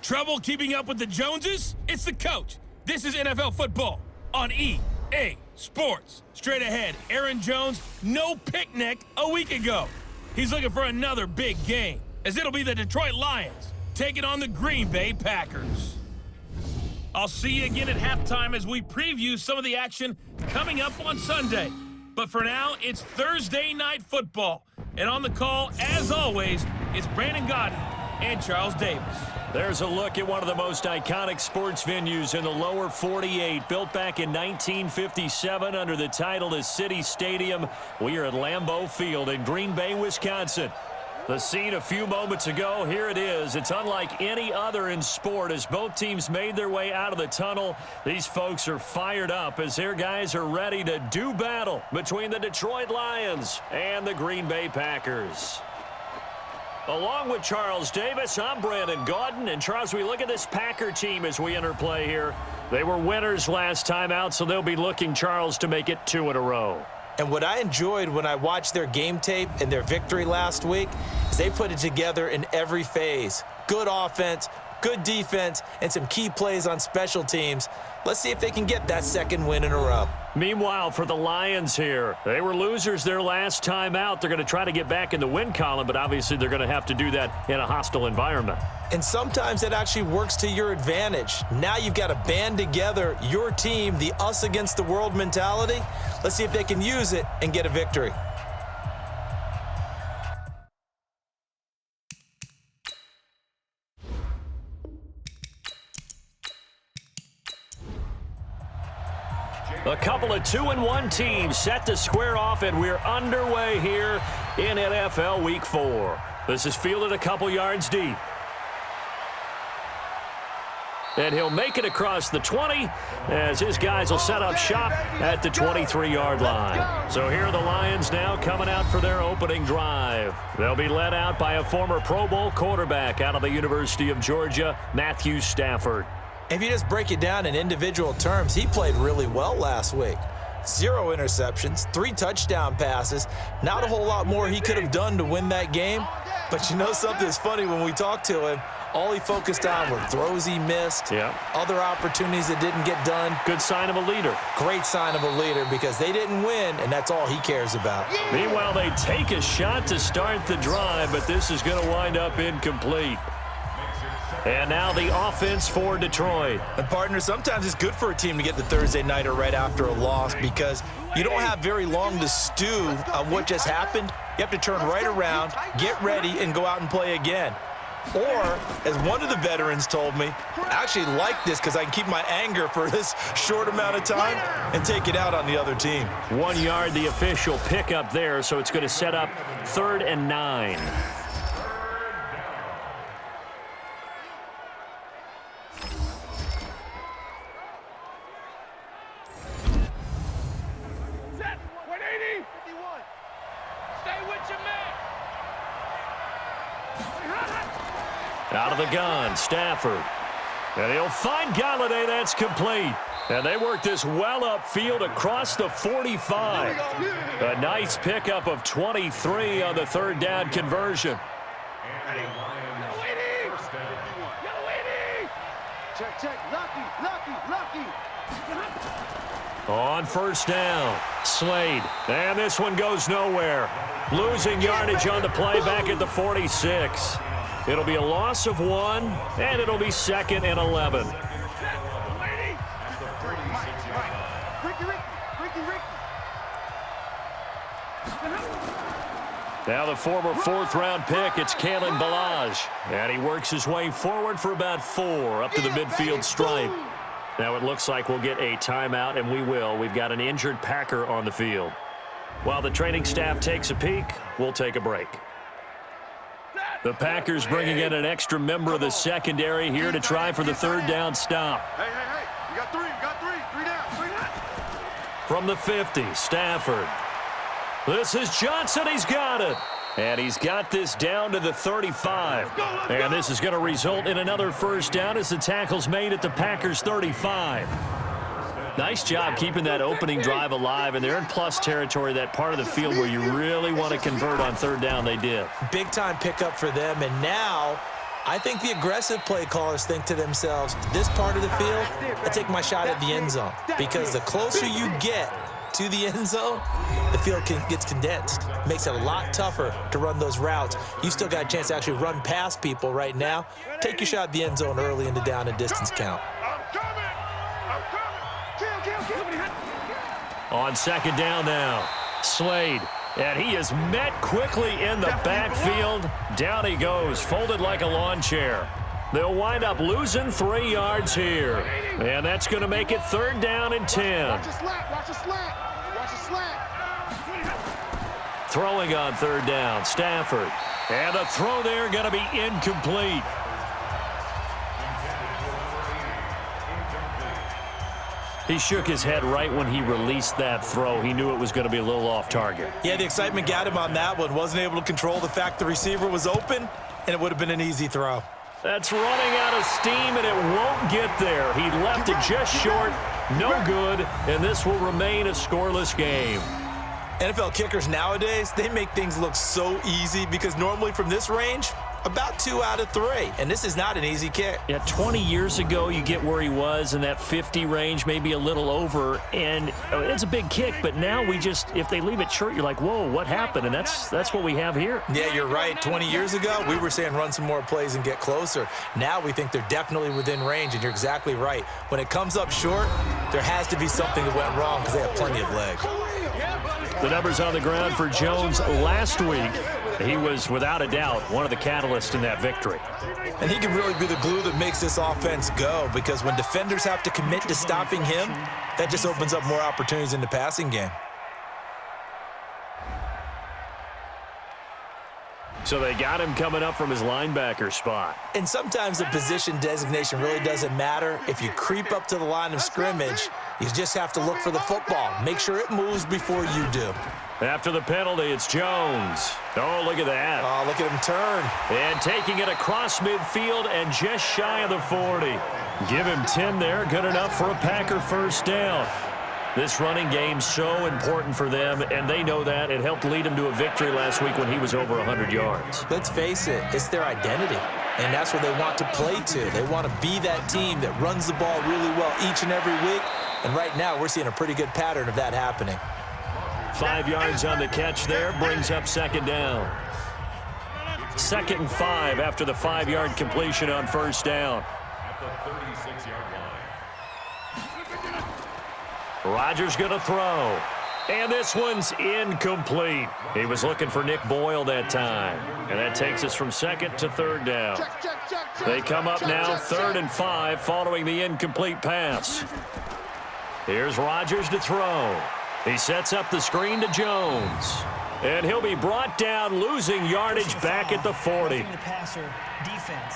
Trouble keeping up with the Joneses? It's the coach. This is NFL football on EA Sports. Straight ahead, Aaron Jones, no picnic a week ago. He's looking for another big game, as it'll be the Detroit Lions taking on the Green Bay Packers. I'll see you again at halftime as we preview some of the action coming up on Sunday. But for now, it's Thursday Night Football. And on the call, as always, it's Brandon Gaudin and Charles Davis. There's a look at one of the most iconic sports venues in the lower 48, built back in 1957 under the title of City Stadium. We are at Lambeau Field in Green Bay, Wisconsin. The scene a few moments ago, here it is. It's unlike any other in sport as both teams made their way out of the tunnel. These folks are fired up as their guys are ready to do battle between the Detroit Lions and the Green Bay Packers. Along with Charles Davis, I'm Brandon Gaudin. And Charles, we look at this Packer team as we enter play here. They were winners last time out, so they'll be looking, Charles, to make it 2 in a row. And what I enjoyed when I watched their game tape and their victory last week is they put it together in every phase. Good offense, good defense, and some key plays on special teams. Let's see if they can get that second win in a row. Meanwhile, for the Lions here, they were losers their last time out. They're going to try to get back in the win column, but obviously they're going to have to do that in a hostile environment. And sometimes that actually works to your advantage. Now you've got to band together your team, the us against the world mentality. Let's see if they can use it and get a victory. A couple of 2-1 teams set to square off, and we're underway here in NFL Week 4. This is fielded a couple yards deep. And he'll make it across the 20 as his guys will set up shop at the 23-yard line. So here are the Lions now coming out for their opening drive. They'll be led out by a former Pro Bowl quarterback out of the University of Georgia, Matthew Stafford. If you just break it down in individual terms, he played really well last week. 0 interceptions, 3 touchdown passes. Not a whole lot more he could have done to win that game. But you know something's funny when we talked to him, all he focused on were throws he missed, other opportunities that didn't get done. Good sign of a leader. Great sign of a leader because they didn't win, and that's all he cares about. Meanwhile, they take a shot to start the drive, but this is going to wind up incomplete. And now the offense for Detroit. And partner, sometimes it's good for a team to get the Thursday nighter right after a loss because you don't have very long to stew on what just happened. You have to turn right around, get ready, and go out and play again. Or, as one of the veterans told me, I actually like this because I can keep my anger for this short amount of time and take it out on the other team. 1 yard, the official pickup there, so it's going to set up 3rd and 9. Out of the gun, Stafford. And he'll find Galladay. That's complete. And they work this well upfield across the 45. A nice pickup of 23 on the 3rd down conversion. On 1st down, Slade. And this one goes nowhere. Losing yardage on the play back at the 46. It'll be a loss of 1, and it'll be 2nd and 11. Now the former 4th-round pick, it's Kalen Ballage. And he works his way forward for about 4 up to the midfield stripe. Now it looks like we'll get a timeout, and we will. We've got an injured Packer on the field. While the training staff takes a peek, we'll take a break. The Packers bringing in an extra member of the secondary here to try for the 3rd down stop. Hey, you got 3, 3 down. From the 50, Stafford. This is Johnson, he's got it. And he's got this down to the 35. And this is going to result in another 1st down as the tackle's made at the Packers' 35. Nice job keeping that opening drive alive, and they're in plus territory, that part of the field where you really want to convert on 3rd down. They did. Big-time pickup for them, and now I think the aggressive play callers think to themselves, this part of the field, I take my shot at the end zone. Because the closer you get to the end zone, the field gets condensed. Makes it a lot tougher to run those routes. You still got a chance to actually run past people right now. Take your shot at the end zone early in the down and distance count. I'm coming. Kill. On second down now, Slade. And he is met quickly in the backfield. Down he goes, folded like a lawn chair. They'll wind up losing 3 yards here. And that's going to make it 3rd down and 10. Watch the slant. Throwing on 3rd down, Stafford. And the throw there going to be incomplete. He shook his head right when he released that throw. He knew it was going to be a little off target. Yeah, the excitement got him on that one. Wasn't able to control the fact the receiver was open, and it would have been an easy throw. That's running out of steam, and it won't get there. He left it just short, no good, and this will remain a scoreless game. NFL kickers nowadays, they make things look so easy because normally from this range, about 2 out of 3, and this is not an easy kick. Yeah, 20 years ago, you get where he was in that 50 range, maybe a little over, and it's a big kick, but now we just, if they leave it short, you're like, whoa, what happened? And that's what we have here. Yeah, you're right. 20 years ago, we were saying run some more plays and get closer. Now we think they're definitely within range, and you're exactly right. When it comes up short, there has to be something that went wrong because they have plenty of leg. The numbers on the ground for Jones last week. He was, without a doubt, one of the catalysts in that victory. And he can really be the glue that makes this offense go because when defenders have to commit to stopping him, that just opens up more opportunities in the passing game. So they got him coming up from his linebacker spot. And sometimes the position designation really doesn't matter. If you creep up to the line of scrimmage, you just have to look for the football. Make sure it moves before you do. After the penalty, it's Jones. Oh, look at that. Oh, look at him turn. And taking it across midfield and just shy of the 40. Give him 10 there. Good enough for a Packer first down. This running game's so important for them, and they know that. It helped lead them to a victory last week when he was over 100 yards. Let's face it, it's their identity, and that's what they want to play to. They want to be that team that runs the ball really well each and every week, and right now we're seeing a pretty good pattern of that happening. 5 yards on the catch there, brings up second down. 2nd and 5 after the 5-yard completion on first down. Rodgers going to throw. And this one's incomplete. He was looking for Nick Boyle that time. And that takes us from 2nd to 3rd down. They come up now 3rd and 5 following the incomplete pass. Here's Rodgers to throw. He sets up the screen to Jones. And he'll be brought down, losing yardage back at the 40. The passer defense.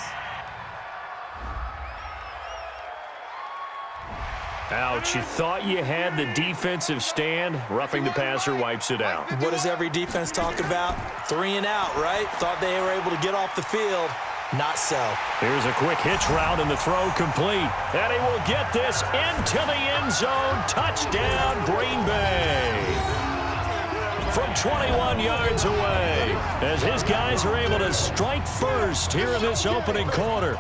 Ouch, you thought you had the defensive stand. Roughing the passer wipes it out. What does every defense talk about? 3 and out, right? Thought they were able to get off the field. Not so. Here's a quick hitch route and the throw complete. And he will get this into the end zone. Touchdown, Green Bay. From 21 yards away, as his guys are able to strike first here in this opening quarter.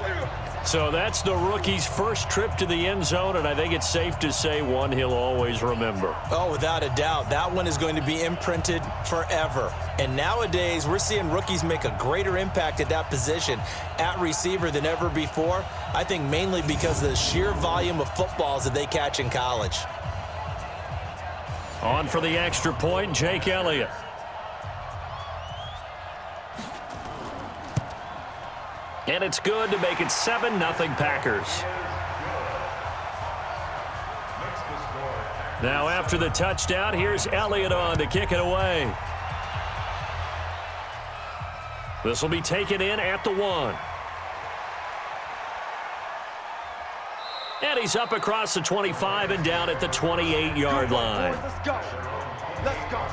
So that's the rookie's first trip to the end zone, and I think it's safe to say one he'll always remember. Oh, without a doubt. That one is going to be imprinted forever. And nowadays, we're seeing rookies make a greater impact at that position at receiver than ever before. I think mainly because of the sheer volume of footballs that they catch in college. On for the extra point, Jake Elliott. And it's good to make it 7-0 Packers. Now after the touchdown, here's Elliott on to kick it away. This will be taken in at the 1. And he's up across the 25 and down at the 28-yard line. Let's go. Let's go.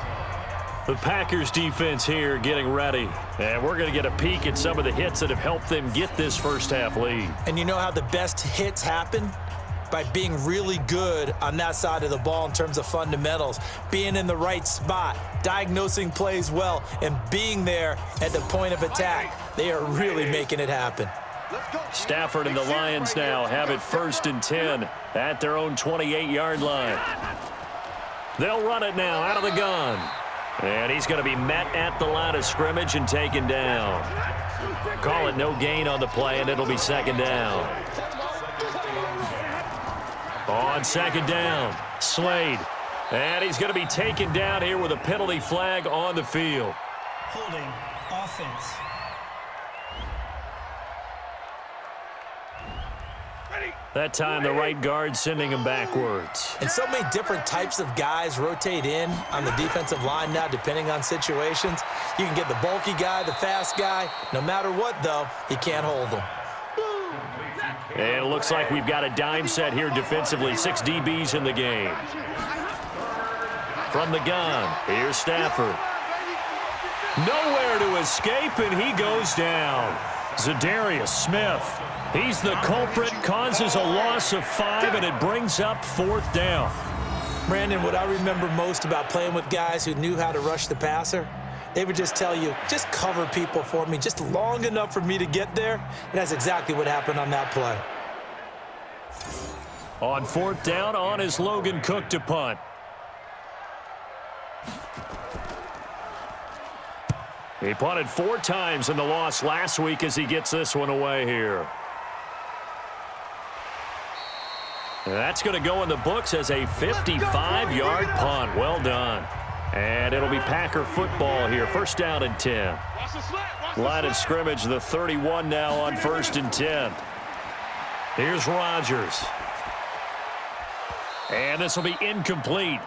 The Packers defense here getting ready. And we're going to get a peek at some of the hits that have helped them get this first half lead. And you know how the best hits happen? By being really good on that side of the ball in terms of fundamentals, being in the right spot, diagnosing plays well, and being there at the point of attack. They are really making it happen. Stafford and the Lions now have it 1st and 10 at their own 28-yard line. They'll run it now out of the gun. And he's going to be met at the line of scrimmage and taken down. Call it no gain on the play, and it'll be 2nd down. On 2nd down, Slade. And he's going to be taken down here with a penalty flag on the field. Holding offense. That time, the right guard sending him backwards. And so many different types of guys rotate in on the defensive line now, depending on situations. You can get the bulky guy, the fast guy. No matter what, though, he can't hold them. And it looks like we've got a dime set here defensively. 6 DBs in the game. From the gun, here's Stafford. Nowhere to escape, and he goes down. Zadarius Smith. He's the culprit, causes a loss of 5, and it brings up 4th down. Brandon, what I remember most about playing with guys who knew how to rush the passer, they would just tell you, just cover people for me, just long enough for me to get there. And that's exactly what happened on that play. On 4th down, on is Logan Cook to punt. He punted 4 times in the loss last week as he gets this one away here. And that's going to go in the books as a 55-yard punt. Well done. And it'll be Packer football here. 1st down and 10. Line of scrimmage, the 31 now on 1st and 10. Here's Rodgers. And this will be incomplete.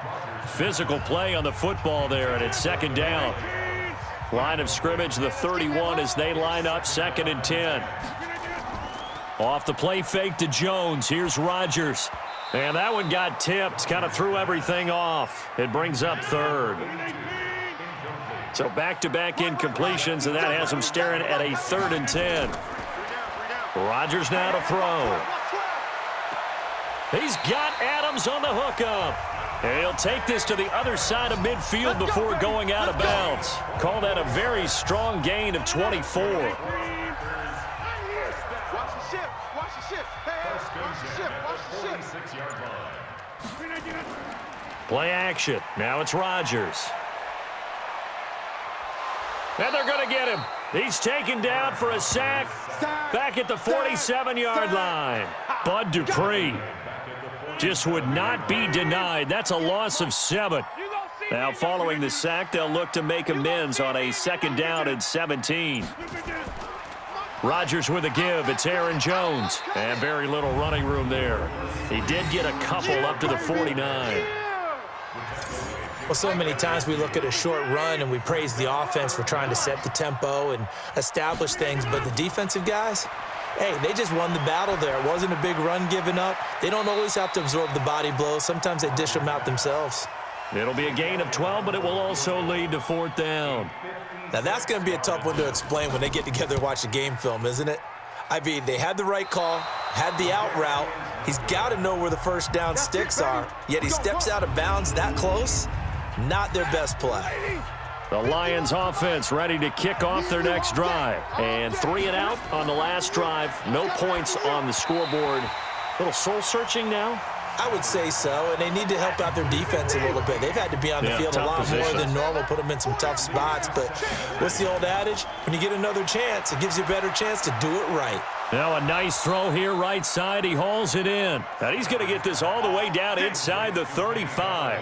Physical play on the football there, and it's 2nd down. Line of scrimmage, the 31 as they line up 2nd and 10. Off the play fake to Jones. Here's Rodgers. And that one got tipped. Kind of threw everything off. It brings up 3rd. So back-to-back incompletions, and that has him staring at a 3rd and 10. Rodgers now to throw. He's got Adams on the hookup. And he'll take this to the other side of midfield before going out of bounds. Call that a very strong gain of 24. Play action. Now it's Rodgers. And they're going to get him. He's taken down for a sack back at the 47-yard line. Bud Dupree just would not be denied. That's a loss of 7. Now following the sack, they'll look to make amends on a 2nd down and 17. Rodgers with a give. It's Aaron Jones. And very little running room there. He did get a couple up to the 49. Well, so many times we look at a short run and we praise the offense for trying to set the tempo and establish things, but the defensive guys, hey, they just won the battle there. It wasn't a big run given up. They don't always have to absorb the body blows. Sometimes they dish them out themselves. It'll be a gain of 12, but it will also lead to 4th down. Now, that's going to be a tough one to explain when they get together and watch the game film, isn't it? I mean, they had the right call, had the out route. He's got to know where the 1st down sticks are, yet he steps out of bounds that close. Not their best play. The Lions offense ready to kick off their next drive. And 3 and out on the last drive. No points on the scoreboard. A little soul-searching now? I would say so, and they need to help out their defense a little bit. They've had to be on the field a lot more than normal, put them in some tough spots. But what's the old adage? When you get another chance, it gives you a better chance to do it right. Now a nice throw here right side. He hauls it in. And he's going to get this all the way down inside the 35.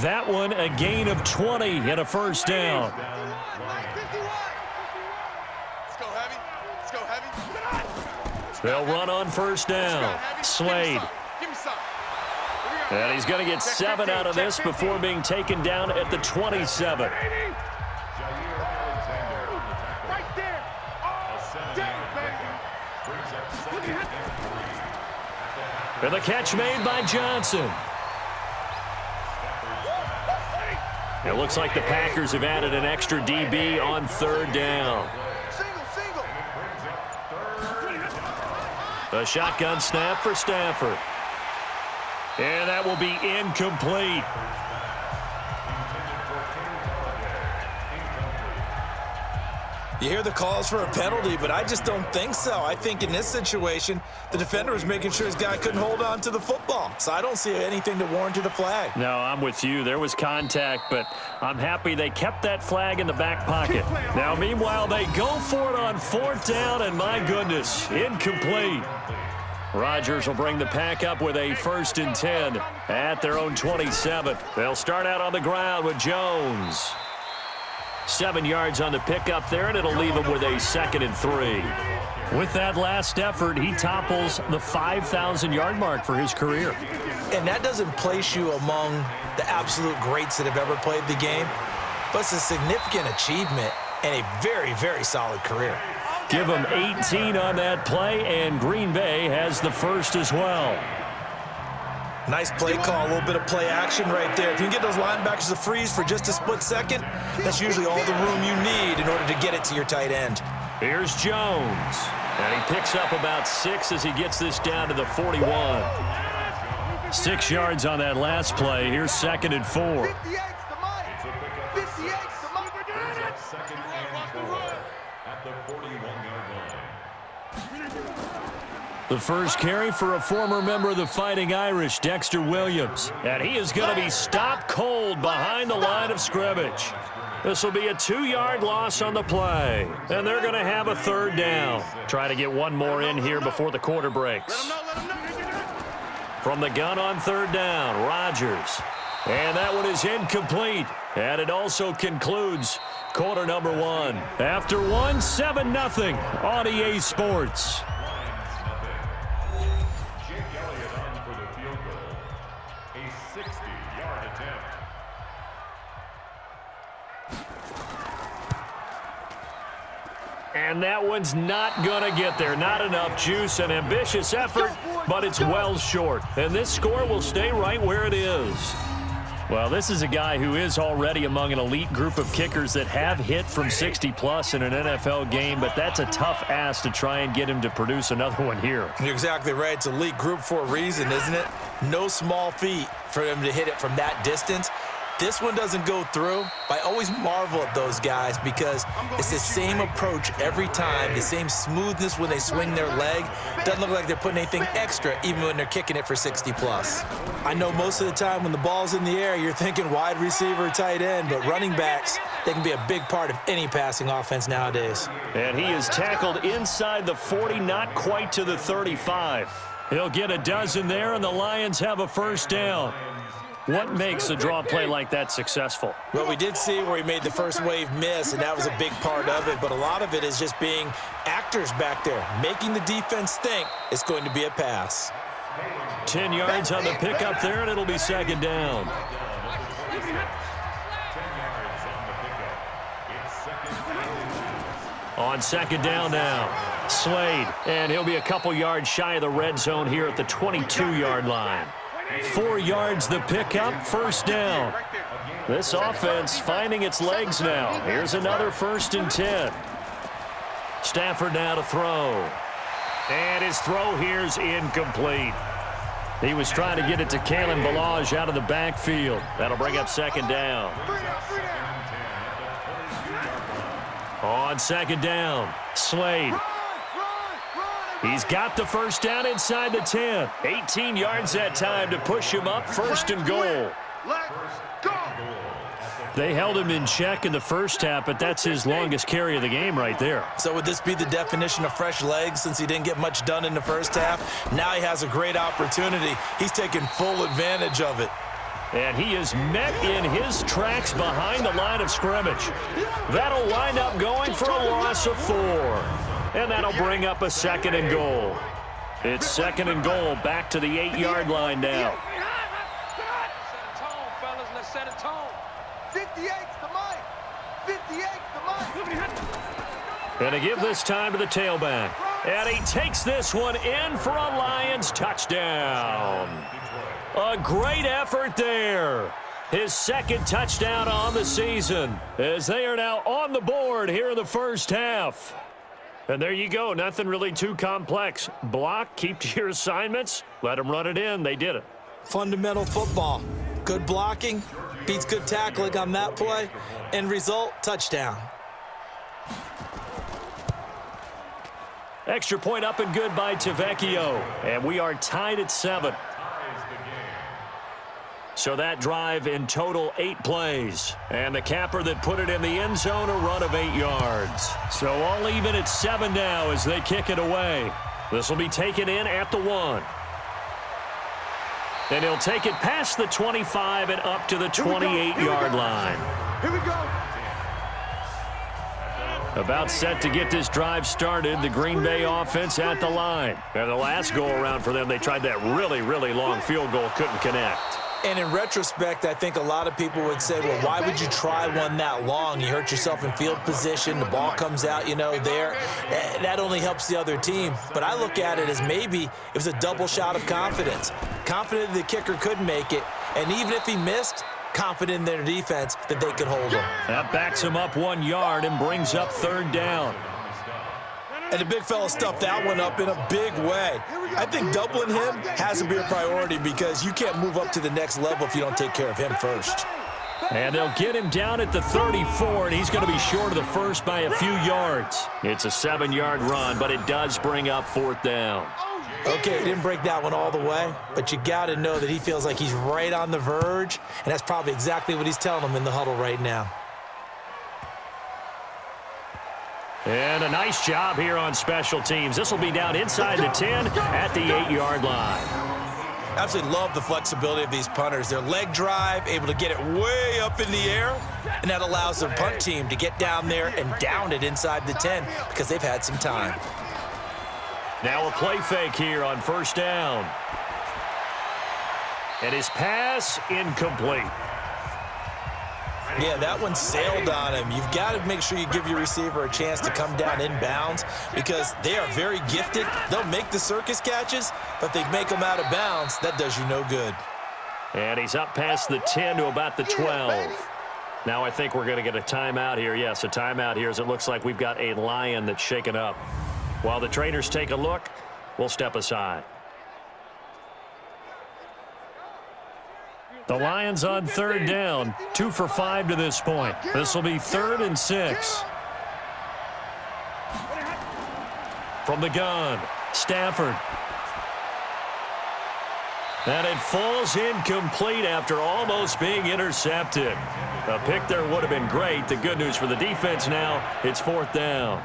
That one a gain of 20 and a 1st down. They'll run on 1st down. Slade. And he's going to get 7 out of this before being taken down at the 27. And the catch made by Johnson. It looks like the Packers have added an extra DB on 3rd down. A shotgun snap for Stafford. And that will be incomplete. You hear the calls for a penalty, but I just don't think so. I think in this situation, the defender was making sure his guy couldn't hold on to the football. So I don't see anything to warrant the flag. No, I'm with you. There was contact, but I'm happy they kept that flag in the back pocket. Now, meanwhile, they go for it on 4th down, and my goodness, incomplete. Rodgers will bring the pack up with a 1st and 10 at their own 27. They'll start out on the ground with Jones. 7 yards on the pickup there, and it'll leave him with a 2nd and 3. With that last effort, he topples the 5,000-yard mark for his career. And that doesn't place you among the absolute greats that have ever played the game, but it's a significant achievement and a very, very solid career. Give him 18 on that play, and Green Bay has the first as well. Nice play call, a little bit of play action right there. If you can get those linebackers to freeze for just a split second, that's usually all the room you need in order to get it to your tight end. Here's Jones, and he picks up about 6 as he gets this down to the 41. 6 yards on that last play. Here's 2nd and 4. 58's the mic. 58's the mic. At the 41-yard line. The first carry for a former member of the Fighting Irish, Dexter Williams. And he is going to be stopped cold behind the line of scrimmage. This will be a 2-yard loss on the play. And they're going to have a 3rd down. Try to get one more in here before the quarter breaks. From the gun on 3rd down, Rodgers. And that one is incomplete. And it also concludes quarter number 1. After 1, 7-0 on EA Sports. And that one's not going to get there. Not enough juice. An ambitious effort, but it's well short. And this score will stay right where it is. Well, this is a guy who is already among an elite group of kickers that have hit from 60-plus in an NFL game, but that's a tough ask to try and get him to produce another one here. You're exactly right. It's an elite group for a reason, isn't it? No small feat for him to hit it from that distance. This one doesn't go through. I always marvel at those guys because it's the same approach every time, the same smoothness when they swing their leg. Doesn't look like they're putting anything extra even when they're kicking it for 60-plus. I know most of the time when the ball's in the air, you're thinking wide receiver, tight end, but running backs, they can be a big part of any passing offense nowadays. And he is tackled inside the 40, not quite to the 35. He'll get a dozen there, and the Lions have a 1st down. What makes a draw play like that successful? Well, we did see where he made the first wave miss, and that was a big part of it. But a lot of it is just being actors back there, making the defense think it's going to be a pass. 10 yards on the pickup there, and it'll be 2nd down. On 2nd down now, Slade, and he'll be a couple yards shy of the red zone here at the 22-yard line. 4 yards the pickup, 1st down. This offense finding its legs now. Here's another 1st and 10. Stafford now to throw. And his throw here's incomplete. He was trying to get it to Kalen Ballage out of the backfield. That'll bring up 2nd down. On 2nd down, Slade. He's got the 1st down inside the 10. 18 yards that time to push him up, 1st and goal. They held him in check in the first half, but that's his longest carry of the game right there. So would this be the definition of fresh legs since he didn't get much done in the first half? Now he has a great opportunity. He's taking full advantage of it. And he is met in his tracks behind the line of scrimmage. That'll wind up going for a loss of 4. And that'll bring up a 2nd and goal. It's 2nd and goal, back to the 8-yard line now. Set a tone, fellas. Let's set a tone. 58's the mic. 58's the mic. And to give this time to the tailback. And he takes this one in for a Lions touchdown. A great effort there. His 2nd touchdown on the season as they are now on the board here in the first half. And there you go. Nothing really too complex. Block, keep to your assignments, let them run it in. They did it. Fundamental football. Good blocking beats good tackling on that play. End result, touchdown. Extra point up and good by Tavecchio. And we are tied at 7. So that drive in total 8 plays. And the capper that put it in the end zone, a run of 8 yards. So all even at 7 now as they kick it away. This will be taken in at the 1. And he'll take it past the 25 and up to the 28-yard line. Here we go. About set to get this drive started, the Green Bay offense at the line. And the last go-around for them, they tried that really, really long field goal, couldn't connect. And in retrospect, I think a lot of people would say, well, why would you try one that long? You hurt yourself in field position. The ball comes out, there. That only helps the other team. But I look at it as maybe it was a double shot of confidence. Confident the kicker could make it. And even if he missed, confident in their defense that they could hold him. That backs him up 1 yard and brings up 3rd down. And the big fella stuffed that one up in a big way. I think doubling him has to be a priority because you can't move up to the next level if you don't take care of him first. And they'll get him down at the 34, and he's going to be short of the first by a few yards. It's a 7-yard run, but it does bring up 4th down. Okay, he didn't break that one all the way, but you got to know that he feels like he's right on the verge, and that's probably exactly what he's telling them in the huddle right now. And a nice job here on special teams. This will be down inside the 10 at the 8-yard line. Absolutely love the flexibility of these punters. Their leg drive, able to get it way up in the air, and that allows their punt team to get down there and down it inside the 10 because they've had some time. Now a play fake here on 1st down. And his pass incomplete. Yeah, that one sailed on him. You've got to make sure you give your receiver a chance to come down inbounds because they are very gifted. They'll make the circus catches, but if they make them out of bounds, that does you no good. And he's up past the 10 to about the 12. Now I think we're going to get a timeout here. Yes, a timeout here as it looks like we've got a Lion that's shaken up. While the trainers take a look, we'll step aside. The Lions on 3rd down, 2 for 5 to this point. This will be 3rd and 6. From the gun, Stafford. And it falls incomplete after almost being intercepted. A pick there would have been great. The good news for the defense now, it's 4th down.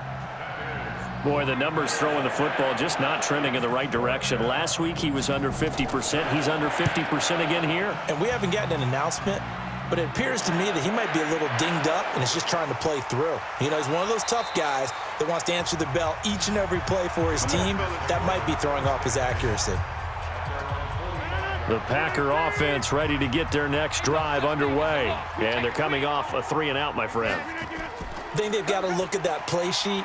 Boy, the numbers throwing the football just not trending in the right direction. Last week he was under 50%. He's under 50% again here. And we haven't gotten an announcement, but it appears to me that he might be a little dinged up and is just trying to play through. He's one of those tough guys that wants to answer the bell each and every play for his team. That might be throwing off his accuracy. The Packer offense ready to get their next drive underway. And they're coming off a 3-and-out, my friend. I think they've got to look at that play sheet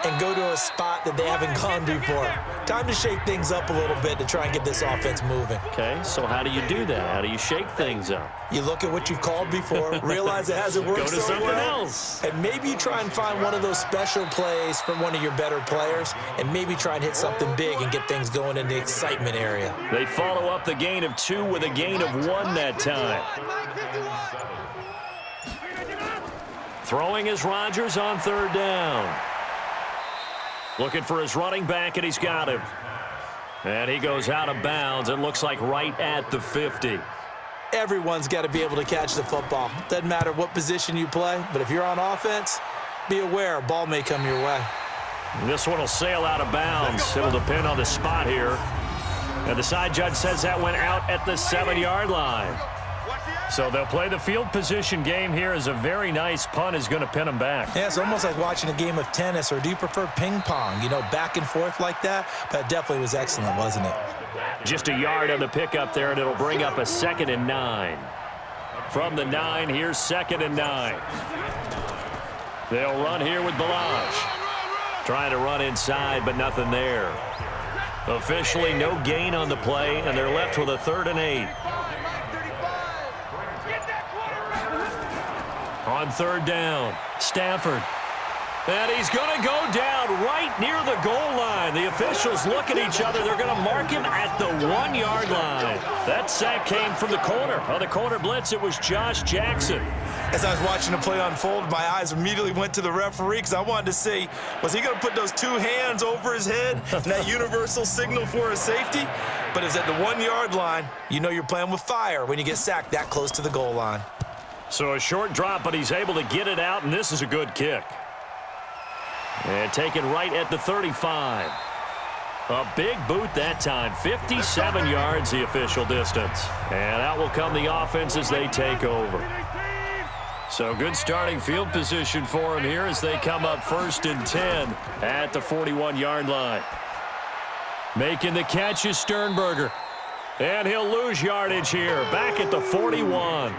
and go to a spot that they haven't gone before. Time to shake things up a little bit to try and get this offense moving. Okay, so how do you do that? How do you shake things up? You look at what you've called before, realize it hasn't worked Go to so something well, else. and maybe you try and find one of those special plays from one of your better players, and maybe try and hit something big and get things going in the excitement area. They follow up the gain of 2 with a gain of 1 that time. Throwing is Rodgers on 3rd down. Looking for his running back, and he's got him. And he goes out of bounds. It looks like right at the 50. Everyone's got to be able to catch the football. Doesn't matter what position you play, but if you're on offense, be aware a ball may come your way. This one will sail out of bounds. It'll depend on the spot here. And the side judge says that went out at the 7-yard line. So they'll play the field position game here as a very nice punt is going to pin them back. Yeah, it's almost like watching a game of tennis, or do you prefer ping pong? Back and forth like that? That definitely was excellent, wasn't it? Just a yard on the pickup there, and it'll bring up a 2nd and 9. From the 9, here's 2nd and 9. They'll run here with Balazs. Trying to run inside, but nothing there. Officially no gain on the play, and they're left with a 3rd and 8. On 3rd down, Stafford. And he's going to go down right near the goal line. The officials look at each other. They're going to mark him at the 1-yard line. That sack came from the corner. On the corner blitz, it was Josh Jackson. As I was watching the play unfold, my eyes immediately went to the referee because I wanted to see, was he going to put those two hands over his head and that universal signal for a safety? But it's at the 1-yard line. You know you're playing with fire when you get sacked that close to the goal line. So a short drop, but he's able to get it out, and this is a good kick. And taken right at the 35. A big boot that time. 57 yards the official distance. And out will come the offense as they take over. So good starting field position for him here as they come up 1st and 10 at the 41-yard line. Making the catch is Sternberger. And he'll lose yardage here. Back at the 41.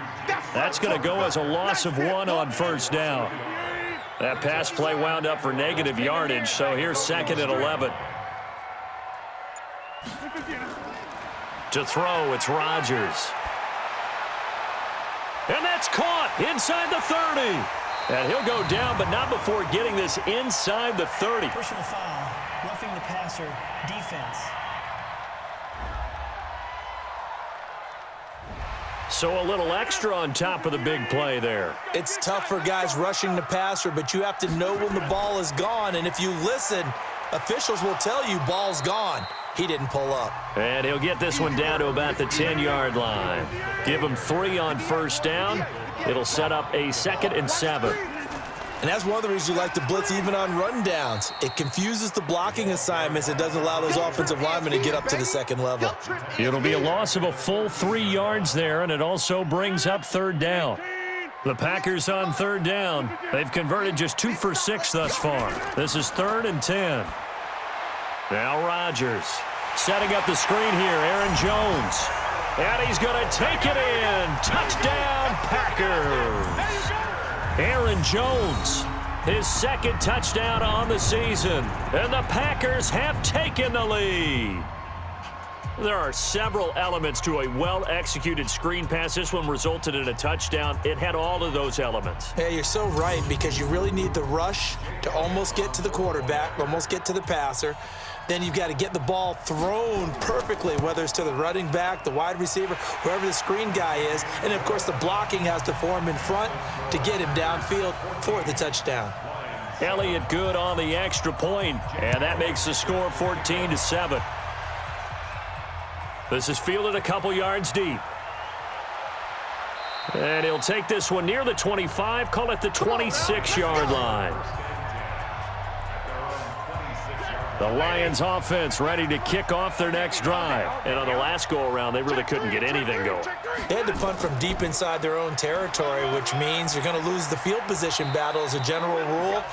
That's going to go as a loss of 1 on 1st down. That pass play wound up for negative yardage, so here's 2nd and 11. To throw, it's Rodgers. And that's caught inside the 30. And he'll go down, but not before getting this inside the 30. Personal foul, roughing the passer, defense. So a little extra on top of the big play there. It's tough for guys rushing the passer, but you have to know when the ball is gone. And if you listen, officials will tell you ball's gone. He didn't pull up. And he'll get this one down to about the 10-yard line. Give him 3 on 1st down. It'll set up a 2nd and 7. And that's one of the reasons you like to blitz even on rundowns. It confuses the blocking assignments. It doesn't allow those offensive linemen to get up to the 2nd level. It'll be a loss of a full 3 yards there, and it also brings up 3rd down. The Packers on 3rd down. They've converted just 2 for 6 thus far. This is 3rd and 10. Now Rodgers setting up the screen here. Aaron Jones. And he's going to take it in. Touchdown, Packers. Aaron Jones, his 2nd touchdown on the season. And the Packers have taken the lead. There are several elements to a well-executed screen pass. This one resulted in a touchdown. It had all of those elements. Hey, you're so right, because you really need the rush to almost get to the quarterback, almost get to the passer. Then you've got to get the ball thrown perfectly, whether it's to the running back, the wide receiver, whoever the screen guy is. And, of course, the blocking has to form in front to get him downfield for the touchdown. Elliott good on the extra point, and that makes the score 14-7. This is fielded a couple yards deep. And he'll take this one near the 25, call it the 26-yard line. The Lions offense ready to kick off their next drive. And on the last go-around, they really couldn't get anything going. They had to punt from deep inside their own territory, which means you're going to lose the field position battle as a general rule.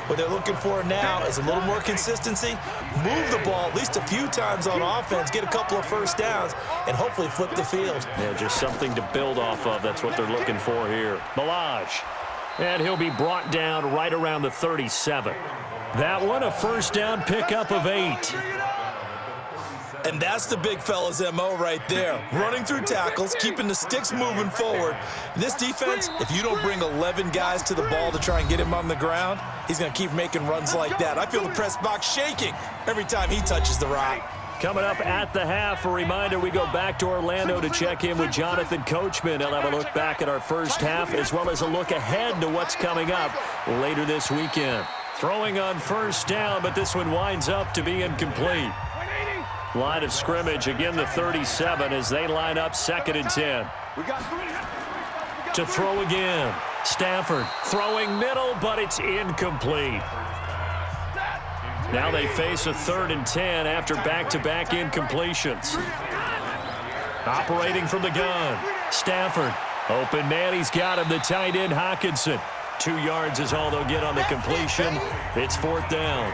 What they're looking for now is a little more consistency, move the ball at least a few times on offense, get a couple of 1st downs, and hopefully flip the field. Yeah, just something to build off of. That's what they're looking for here. Milage. And he'll be brought down right around the 37. That one, a 1st down pickup of 8. And that's the big fella's MO right there. Running through tackles, keeping the sticks moving forward. This defense, if you don't bring 11 guys to the ball to try and get him on the ground, he's going to keep making runs like that. I feel the press box shaking every time he touches the rock. Coming up at the half, a reminder, we go back to Orlando to check in with Jonathan Coachman. He'll have a look back at our 1st half as well as a look ahead to what's coming up later this weekend. Throwing on 1st down, but this one winds up to be incomplete. Line of scrimmage, again the 37 as they line up 2nd and 10. To throw again. Stafford throwing middle, but it's incomplete. Now they face a 3rd and 10 after back-to-back incompletions. Operating from the gun. Stafford. Open man, he's got him, the tight end Hockenson. 2 yards is all they'll get on the completion. It's 4th down.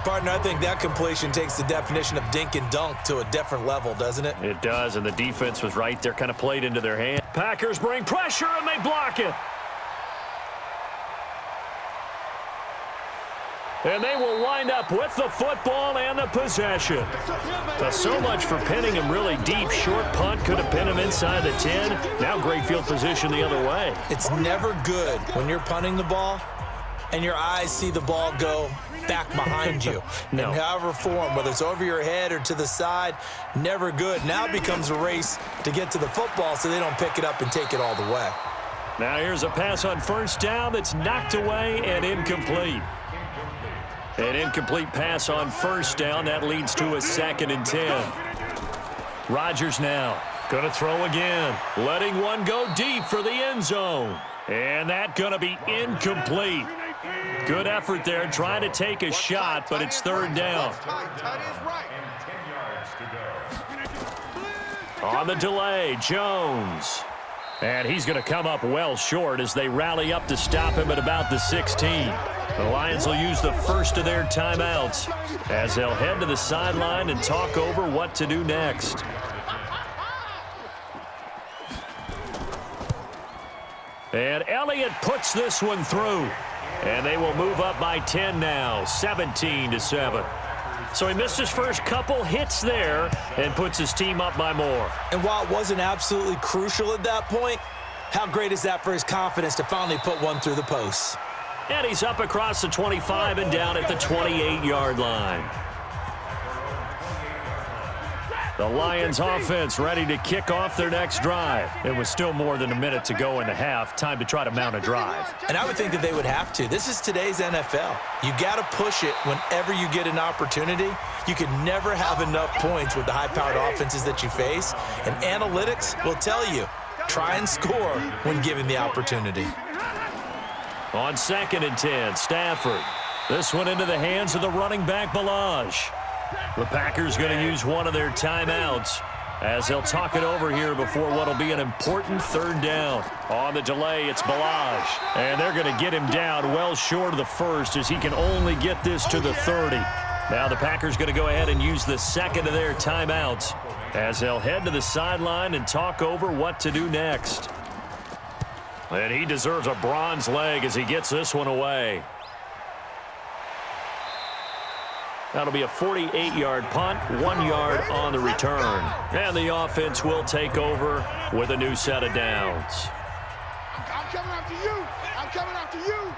Partner, I think that completion takes the definition of dink and dunk to a different level, doesn't it? It does, and the defense was right there, kind of played into their hand. Packers bring pressure, and they block it. And they will wind up with the football and the possession. So much for pinning him really deep. Short punt could have pinned him inside the 10. Now great field position the other way. It's never good when you're punting the ball and your eyes see the ball go back behind you. No. In however form, whether it's over your head or to the side, never good. Now it becomes a race to get to the football so they don't pick it up and take it all the way. Now here's a pass on first down that's knocked away and incomplete. An incomplete pass on first down. That leads to a 2nd and 10. Rodgers now going to throw again. Letting one go deep for the end zone. And that going to be incomplete. Good effort there trying to take a shot, but it's 3rd down. On the delay, Jones. And he's going to come up well short as they rally up to stop him at about the 16. The Lions will use the first of their timeouts as they'll head to the sideline and talk over what to do next. And Elliott puts this one through. And they will move up by 10 now, 17-7. So he missed his first couple hits there and puts his team up by more. And while it wasn't absolutely crucial at that point, how great is that for his confidence to finally put one through the posts? And he's up across the 25 and down at the 28-yard line. The Lions offense ready to kick off their next drive. It was still more than a minute to go in the half. Time to try to mount a drive. And I would think that they would have to. This is today's NFL. You got to push it whenever you get an opportunity. You can never have enough points with the high-powered offenses that you face. And analytics will tell you, try and score when given the opportunity. On 2nd and 10, Stafford. This one into the hands of the running back, Ballage. The Packers going to use one of their timeouts as they'll talk it over here before what will be an important 3rd down. On the delay, it's Ballage. And they're going to get him down well short of the first as he can only get this to the 30. Now the Packers going to go ahead and use the 2nd of their timeouts as they'll head to the sideline and talk over what to do next. And he deserves a bronze leg as he gets this one away. That'll be a 48-yard punt, 1 yard on the return. And the offense will take over with a new set of downs. I'm coming after you. I'm coming after you.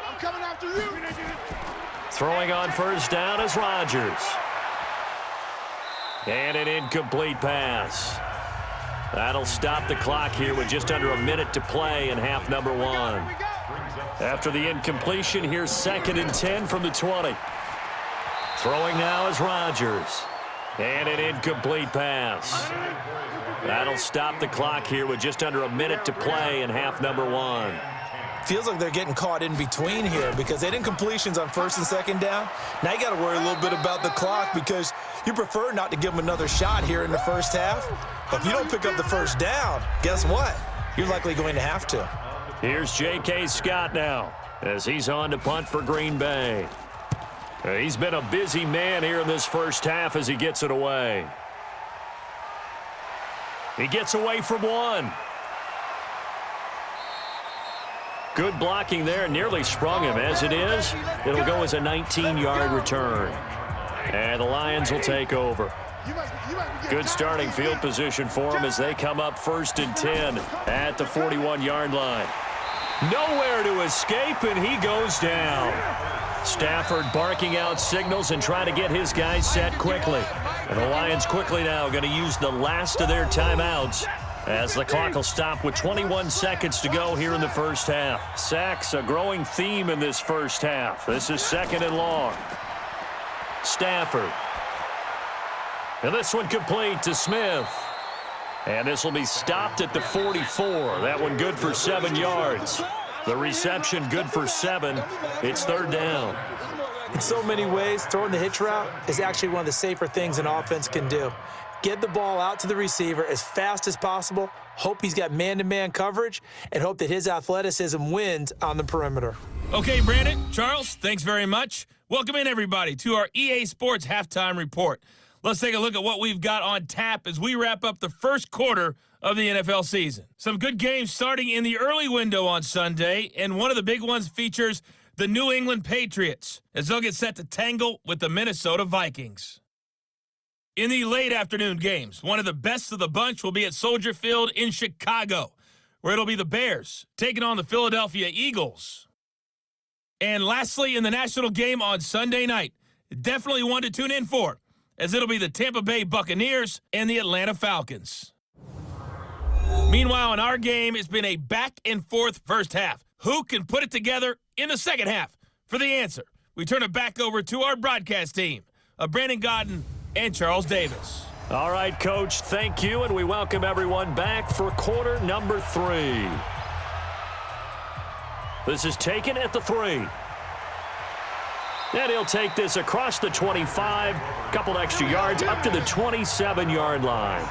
I'm coming after you. Throwing on first down is Rodgers. And an incomplete pass. That'll stop the clock here with just under a minute to play in half number 1. After the incompletion, here's 2nd and 10 from the 20. Throwing now is Rodgers. And an incomplete pass. That'll stop the clock here with just under a minute to play in half number 1. Feels like they're getting caught in between here because they had incompletions on 1st and 2nd down. Now you got to worry a little bit about the clock because you prefer not to give them another shot here in the first half. But if you don't pick up the first down, guess what? You're likely going to have to. Here's J.K. Scott now as he's on to punt for Green Bay. He's been a busy man here in this first half as he gets it away. He gets away from one. Good blocking there, nearly sprung him. As it is, it'll go as a 19-yard return. And the Lions will take over. Good starting field position for them as they come up 1st and 10 at the 41-yard line. Nowhere to escape, and he goes down. Stafford barking out signals and trying to get his guys set quickly. And the Lions quickly now going to use the last of their timeouts as the clock will stop with 21 seconds to go here in the first half. Sacks, a growing theme in this first half. This is 2nd and long. Stafford. And this one complete to Smith. And this will be stopped at the 44. That one good for 7 yards. The reception good for 7. It's 3rd down. In so many ways, throwing the hitch route is actually one of the safer things an offense can do. Get the ball out to the receiver as fast as possible, hope he's got man-to-man coverage, and hope that his athleticism wins on the perimeter. Okay, Brandon, Charles, thanks very much. Welcome in, everybody, to our EA Sports Halftime Report. Let's take a look at what we've got on tap as we wrap up the first quarter of the NFL season. Some good games starting in the early window on Sunday, and one of the big ones features the New England Patriots as they'll get set to tangle with the Minnesota Vikings. In the late afternoon games, one of the best of the bunch will be at Soldier Field in Chicago, where it'll be the Bears taking on the Philadelphia Eagles. And lastly, in the national game on Sunday night, definitely one to tune in for, as it'll be the Tampa Bay Buccaneers and the Atlanta Falcons. Meanwhile, in our game, it's been a back-and-forth first half. Who can put it together in the second half? For the answer, we turn it back over to our broadcast team of Brandon Gaudin and Charles Davis. All right, Coach, thank you, and we welcome everyone back for quarter number 3. This is taken at the 3. And he'll take this across the 25, couple extra yards, up to the 27-yard line.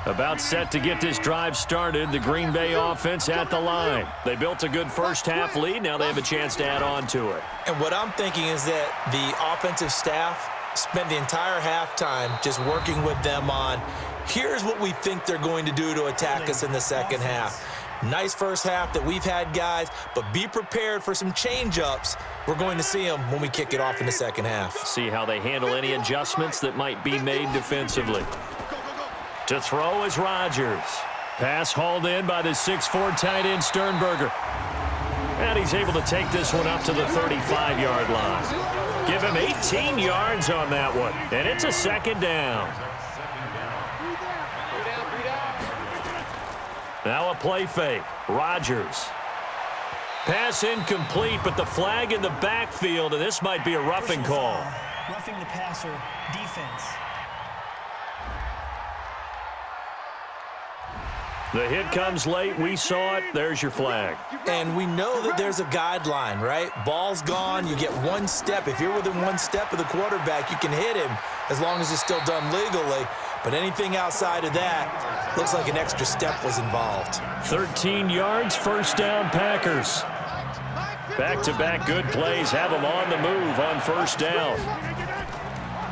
About set to get this drive started, the Green Bay offense at the line. They built a good first-half lead. Now they have a chance to add on to it. And what I'm thinking is that the offensive staff spent the entire halftime just working with them on, here's what we think they're going to do to attack us in the second half. Nice first half that we've had, guys, but be prepared for some change-ups. We're going to see them when we kick it off in the second half. See how they handle any adjustments that might be made defensively. To throw is Rodgers. Pass hauled in by the 6'4" tight end Sternberger. And he's able to take this one up to the 35-yard line. Give him 18 yards on that one. And it's a second down. Now a play fake. Rodgers. Pass incomplete, but the flag in the backfield, and this might be a roughing call. Roughing the passer, defense. The hit comes late. We saw it. There's your flag. And we know that there's a guideline, right? Ball's gone. You get one step. If you're within one step of the quarterback, you can hit him as long as it's still done legally. But anything outside of that, looks like an extra step was involved. 13 yards, first down, Packers. Back-to-back good plays have them on the move on first down.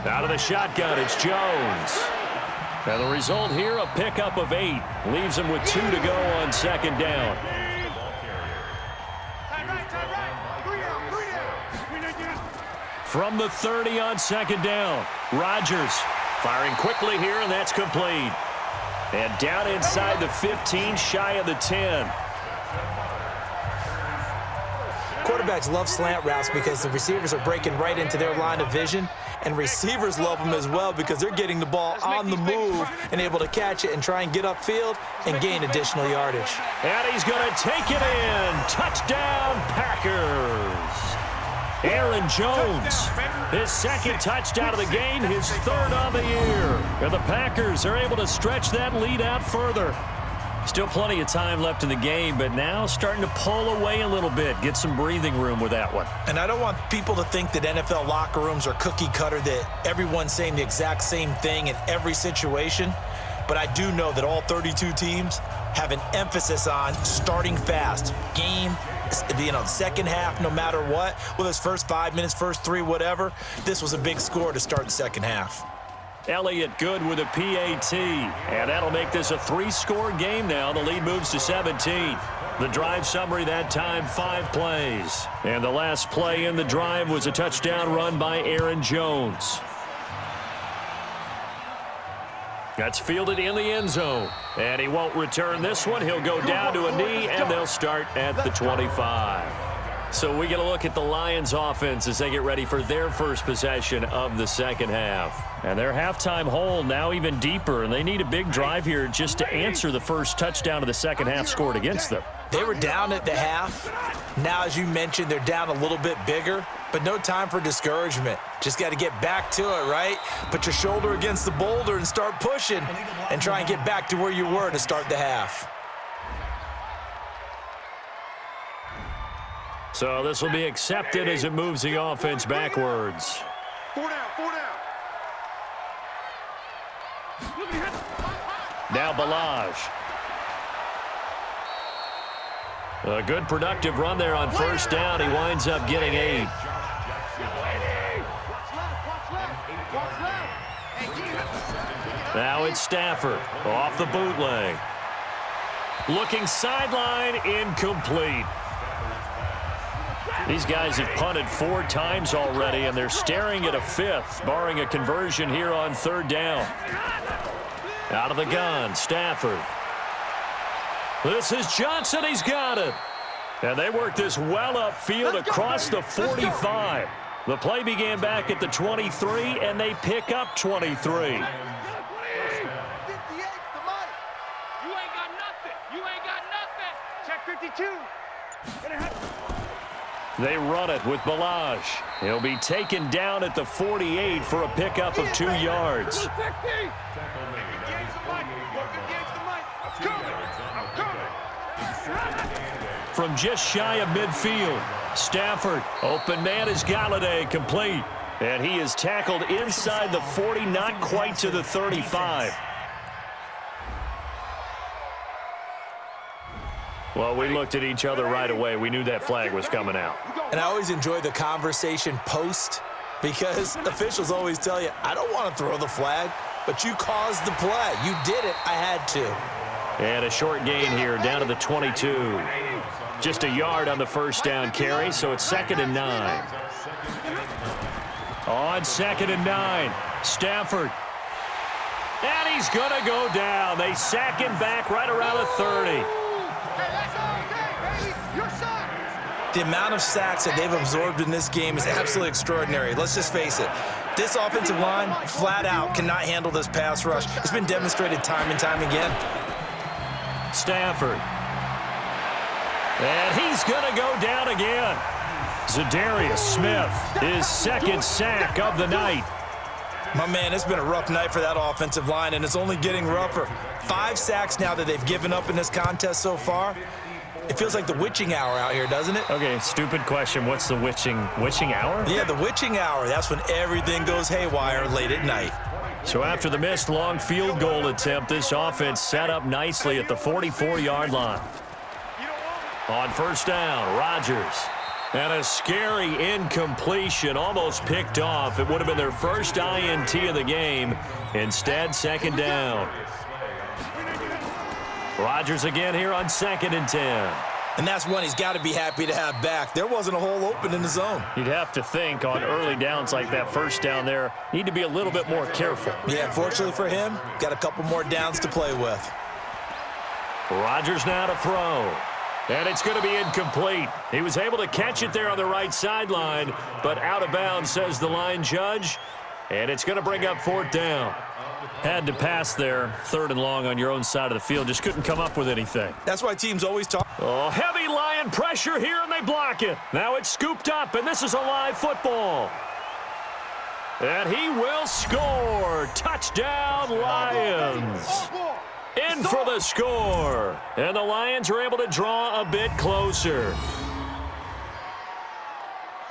Out of the shotgun, it's Jones. And the result here, a pickup of 8. Leaves him with 2 to go on second down. From the 30 on second down, Rodgers firing quickly here, and that's complete. And down inside the 15, shy of the 10. Quarterbacks love slant routes because the receivers are breaking right into their line of vision, and receivers love them as well because they're getting the ball on the move and able to catch it and try and get upfield and gain additional yardage. And he's going to take it in. Touchdown, Packers. Aaron Jones, his second touchdown of the game, his third on the year. And the Packers are able to stretch that lead out further. Still plenty of time left in the game, but now starting to pull away a little bit, get some breathing room with that one. And I don't want people to think that NFL locker rooms are cookie cutter, that everyone's saying the exact same thing in every situation. But I do know that all 32 teams have an emphasis on starting fast. Game, second half, no matter what. Whether it's first 5 minutes, first 3, whatever. This was a big score to start the second half. Elliott good with a PAT, and that'll make this a 3-score game now. The lead moves to 17. The drive summary that time, 5 plays. And the last play in the drive was a touchdown run by Aaron Jones. That's fielded in the end zone. And he won't return this one. He'll go down to a knee, and they'll start at the 25. So we get a look at the Lions offense as they get ready for their first possession of the second half. And their halftime hole now even deeper, and they need a big drive here just to answer the first touchdown of the second half scored against them. They were down at the half. Now, as you mentioned, they're down a little bit bigger, but no time for discouragement. Just got to get back to it, right? Put your shoulder against the boulder and start pushing and try and get back to where you were to start the half. So this will be accepted as it moves the offense backwards. 4 down, 4 down. Now Balaj. A good productive run there on first down. He winds up getting 8. Now it's Stafford off the bootleg. Looking sideline, incomplete. These guys have punted 4 times already, and they're staring at a 5th, barring a conversion here on third down. Out of the gun, Stafford. This is Johnson. He's got it. And they work this well upfield across the 45. The play began back at the 23, and they pick up 23. 58's the money. You ain't got nothing. You ain't got nothing. Check 52. They run it with Balaj. He'll be taken down at the 48 for a pickup of 2 yards. From just shy of midfield, Stafford, open man is Galladay, complete. And he is tackled inside the 40, not quite to the 35. Well, we looked at each other right away. We knew that flag was coming out. And I always enjoy the conversation post because officials always tell you, I don't want to throw the flag, but you caused the play. You did it. I had to. And a short gain here down to the 22. Just a yard on the first down carry, so it's 2nd and 9. On 2nd and 9, Stafford. And he's going to go down. They sack him back right around the 30. The amount of sacks that they've absorbed in this game is absolutely extraordinary. Let's just face it. This offensive line, flat out, cannot handle this pass rush. It's been demonstrated time and time again. Stafford. And he's going to go down again. Za'Darius Smith, his 2nd sack of the night. My man, it's been a rough night for that offensive line, and it's only getting rougher. 5 sacks now that they've given up in this contest so far. It feels like the witching hour out here, doesn't it? Okay, stupid question. What's the witching hour? Yeah, the witching hour. That's when everything goes haywire late at night. So after the missed long field goal attempt, this offense set up nicely at the 44-yard line. On first down, Rodgers. And a scary incompletion, almost picked off. It would have been their first INT of the game. Instead, 2nd down. Rodgers again here on 2nd and 10. And that's one he's got to be happy to have back. There wasn't a hole open in the zone. You'd have to think on early downs like that first down there, need to be a little bit more careful. Yeah, fortunately for him, got a couple more downs to play with. Rodgers now to throw. And it's going to be incomplete. He was able to catch it there on the right sideline, but out of bounds, says the line judge. And it's going to bring up 4th down. Had to pass there, 3rd and long on your own side of the field. Just couldn't come up with anything. That's why teams always talk. Oh, heavy Lion pressure here, and they block it. Now it's scooped up, and this is a live football. And he will score. Touchdown, Lions. In for the score. And the Lions are able to draw a bit closer.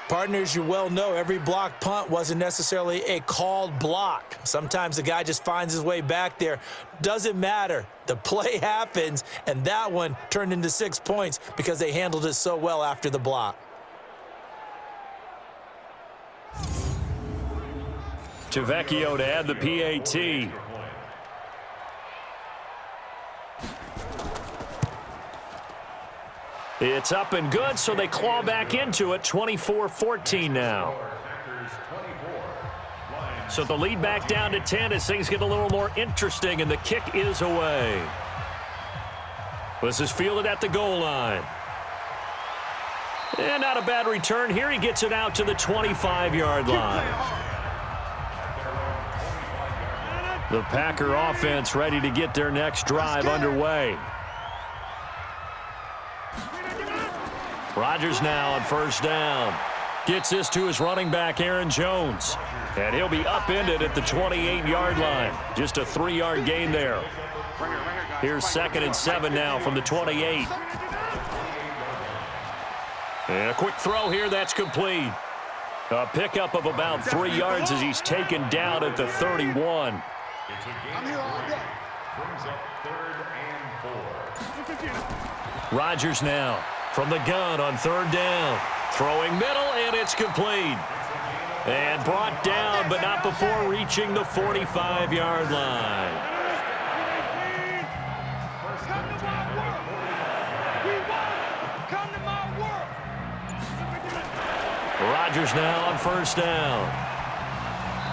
Partners, you well know every block punt wasn't necessarily a called block. Sometimes the guy just finds his way back there. Doesn't matter. The play happens, and that one turned into 6 points because they handled it so well after the block. Tavecchio to add the PAT. It's up and good, so they claw back into it. 24-14 now. So the lead back down to 10 as things get a little more interesting, and the kick is away. This is fielded at the goal line. And not a bad return here. He gets it out to the 25-yard line. The Packer offense ready to get their next drive underway. Rodgers now on first down. Gets this to his running back, Aaron Jones. And he'll be upended at the 28-yard line. Just a 3-yard gain there. Here's 2nd and 7 now from the 28. And a quick throw here, that's complete. A pickup of about 3 yards as he's taken down at the 31. I'm here all day. Brings up 3rd and 4. Rodgers now from the gun on 3rd down. Throwing middle, and it's complete. And brought down, but not before reaching the 45-yard line. Come to my world. We won. Come to my world. Rodgers now on first down.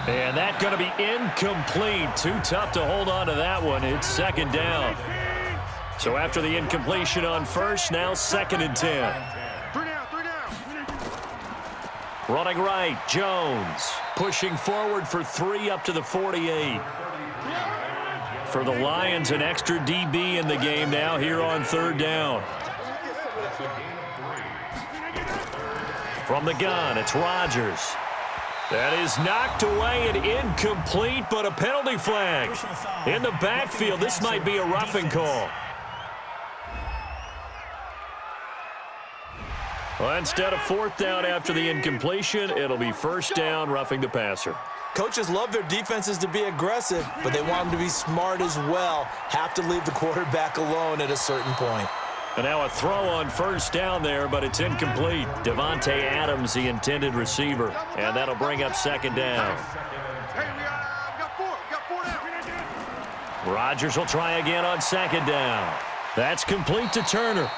And that's going to be incomplete. Too tough to hold on to that one. It's 2nd down. So after the incompletion on first, now 2nd and 10. 3 down. Running right, Jones. Pushing forward for 3 up to the 48. For the Lions, an extra DB in the game now here on 3rd down. From the gun, it's Rodgers. That is knocked away and incomplete, but a penalty flag. In the backfield, this might be a roughing call. Well, instead of 4th down after the incompletion, it'll be 1st down, roughing the passer. Coaches love their defenses to be aggressive, but they want them to be smart as well. Have to leave the quarterback alone at a certain point. And now a throw on 1st down there, but it's incomplete. Devontae Adams, the intended receiver. And that'll bring up 2nd down. Hey, we got 4 down. Rodgers will try again on 2nd down. That's complete to Turner.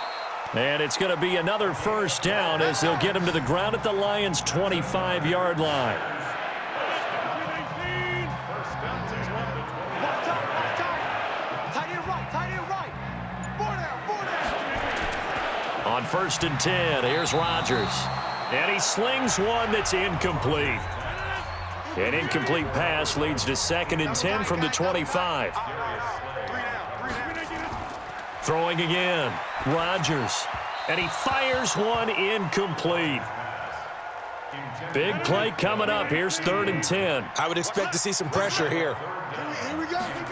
And it's going to be another 1st down as they'll get him to the ground at the Lions' 25-yard line. On 1st and 10, here's Rodgers. And he slings one that's incomplete. An incomplete pass leads to 2nd and 10 from the 25. Throwing again, Rodgers. And he fires one incomplete. Big play coming up. Here's 3rd and 10. I would expect to see some pressure here.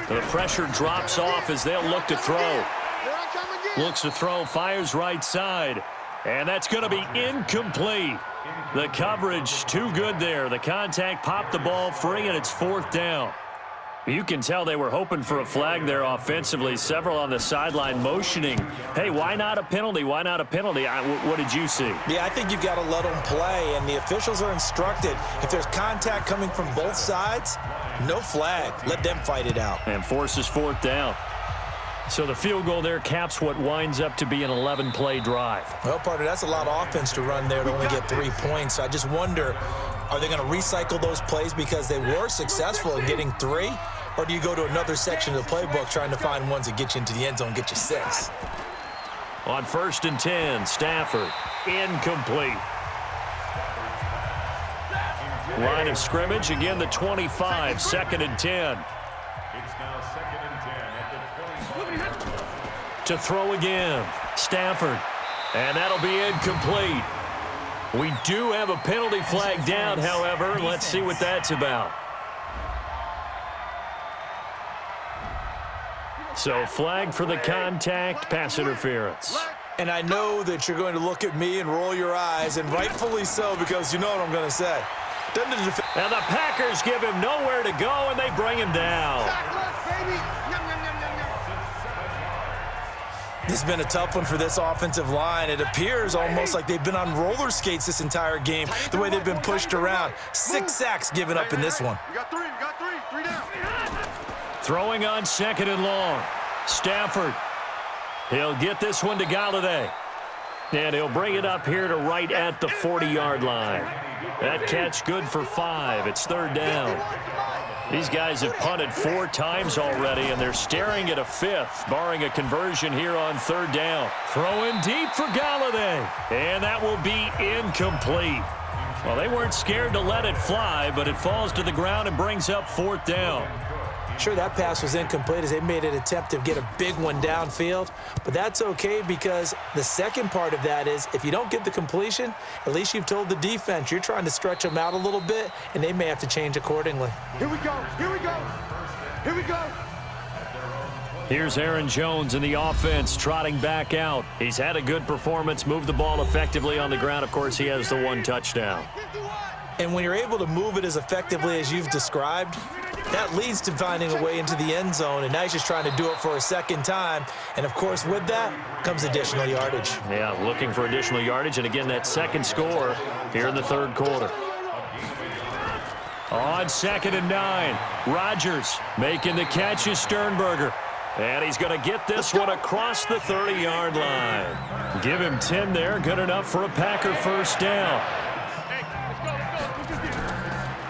The pressure drops off as they'll look to throw. Looks to throw, fires right side. And that's going to be incomplete. The coverage too good there. The contact popped the ball free, and it's 4th down. You can tell they were hoping for a flag there offensively. Several on the sideline motioning. Hey, why not a penalty? Why not a penalty? What did you see? Yeah, I think you've got to let them play, and the officials are instructed. If there's contact coming from both sides, no flag. Let them fight it out. And forces 4th down. So the field goal there caps what winds up to be an 11-play drive. Well, partner, that's a lot of offense to run there to only get 3 points. I just wonder, are they going to recycle those plays because they were successful in getting 3? Or do you go to another section of the playbook trying to find ones that get you into the end zone, get you 6? On 1st and 10, Stafford, incomplete. Line of scrimmage, again the 25, 2nd and 10. It's now 2nd and 10 at the 20. To throw again, Stafford. And that'll be incomplete. We do have a penalty flag down, however. Let's see what that's about. So flag for the contact, pass interference. And I know that you're going to look at me and roll your eyes, and rightfully so, because you know what I'm going to say. And the Packers give him nowhere to go, and they bring him down. This has been a tough one for this offensive line. It appears almost like they've been on roller skates this entire game, the way they've been pushed around. 6 sacks given up in this one. We got 3 down. Throwing on 2nd and long. Stafford. He'll get this one to Galladay. And he'll bring it up here to right at the 40-yard line. That catch good for 5. It's 3rd down. These guys have punted 4 times already, and they're staring at a 5th, barring a conversion here on 3rd down. Throwing deep for Galladay. And that will be incomplete. Well, they weren't scared to let it fly, but it falls to the ground and brings up 4th down. Sure, that pass was incomplete as they made an attempt to get a big one downfield, but that's okay because the second part of that is if you don't get the completion, at least you've told the defense you're trying to stretch them out a little bit, and they may have to change accordingly. Here we go. Here's Aaron Jones in the offense trotting back out. He's had a good performance, moved the ball effectively on the ground. Of course, he has the 1 touchdown. And when you're able to move it as effectively as you've described, that leads to finding a way into the end zone, and now he's just trying to do it for a second time. And, of course, with that comes additional yardage. Yeah, looking for additional yardage, and again, that second score here in the 3rd quarter. On 2nd and 9, Rodgers making the catch is Sternberger. And he's going to get this one across the 30-yard line. Give him 10 there, good enough for a Packer 1st down.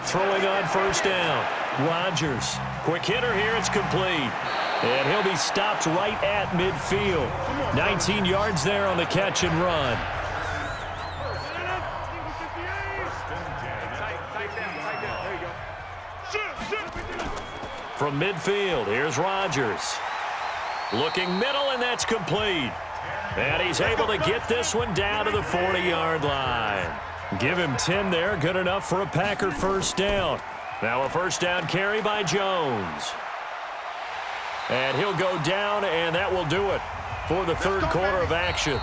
Throwing on 1st down. Rodgers. Quick hitter here. It's complete. And he'll be stopped right at midfield. 19 yards there on the catch and run. From midfield, here's Rodgers. Looking middle, and that's complete. And he's able to get this one down to the 40-yard line. Give him 10 there, good enough for a Packer first down. Now a first down carry by Jones. And he'll go down, and that will do it for the third quarter of action.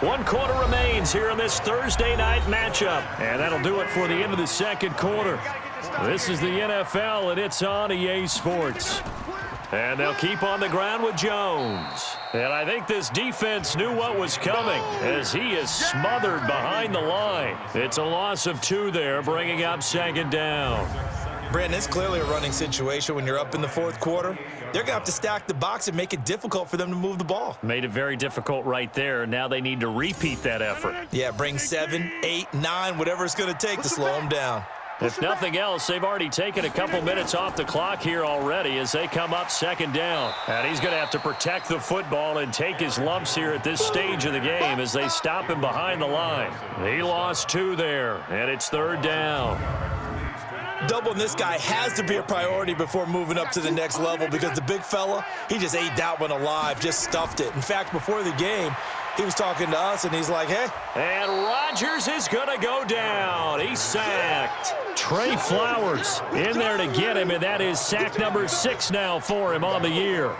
1 quarter remains here in this Thursday night matchup. And that'll do it for the end of the second quarter. This is the NFL, and it's on EA Sports. And they'll keep on the ground with Jones. And I think this defense knew what was coming as he is smothered behind the line. It's a loss of 2 there, bringing up second down. Brandon, it's clearly a running situation when you're up in the fourth quarter. They're going to have to stack the box and make it difficult for them to move the ball. Made it very difficult right there. Now they need to repeat that effort. Yeah, bring 7, 8, 9, whatever it's going to take to slow them down. If nothing else, they've already taken a couple minutes off the clock here already as they come up second down. And he's going to have to protect the football and take his lumps here at this stage of the game as they stop him behind the line. He lost 2 there, and it's third down. Doubling this guy has to be a priority before moving up to the next level because the big fella, he just ate that one alive, just stuffed it. In fact, before the game, he was talking to us, and he's like, hey. And Rodgers is going to go down. He's sacked. Trey Flowers in there to get him, and that is sack number 6 now for him on the year.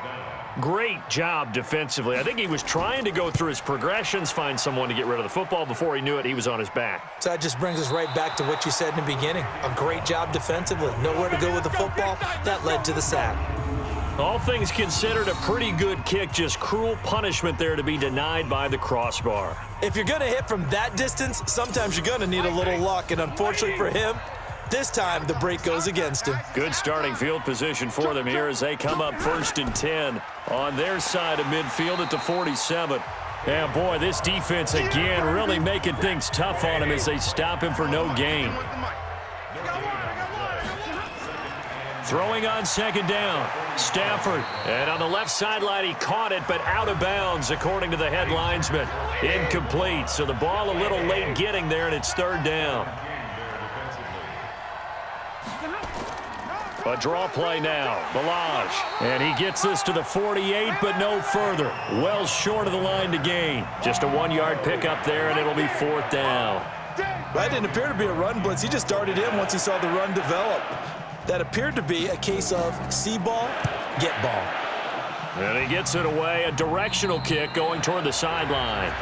Great job defensively. I think he was trying to go through his progressions, find someone to get rid of the football. Before he knew it, he was on his back. So that just brings us right back to what you said in the beginning. A great job defensively. Nowhere to go with the football. That led to the sack. All things considered, a pretty good kick. Just cruel punishment there to be denied by the crossbar. If you're going to hit from that distance, sometimes you're going to need a little luck. And unfortunately for him, this time the break goes against him. Good starting field position for them here as they come up 1st and 10 on their side of midfield at the 47. And boy, this defense again really making things tough on him as they stop him for no gain. Throwing on second down, Stafford. And on the left sideline, he caught it, but out of bounds, according to the head linesman. Incomplete, so the ball a little late getting there, and it's third down. A draw play now, Balaj. And he gets this to the 48, but no further. Well short of the line to gain. Just a 1-yard pickup there, and it'll be fourth down. That didn't appear to be a run blitz. He just darted in once he saw the run develop. That appeared to be a case of see ball, get ball. And he gets it away, a directional kick going toward the sideline.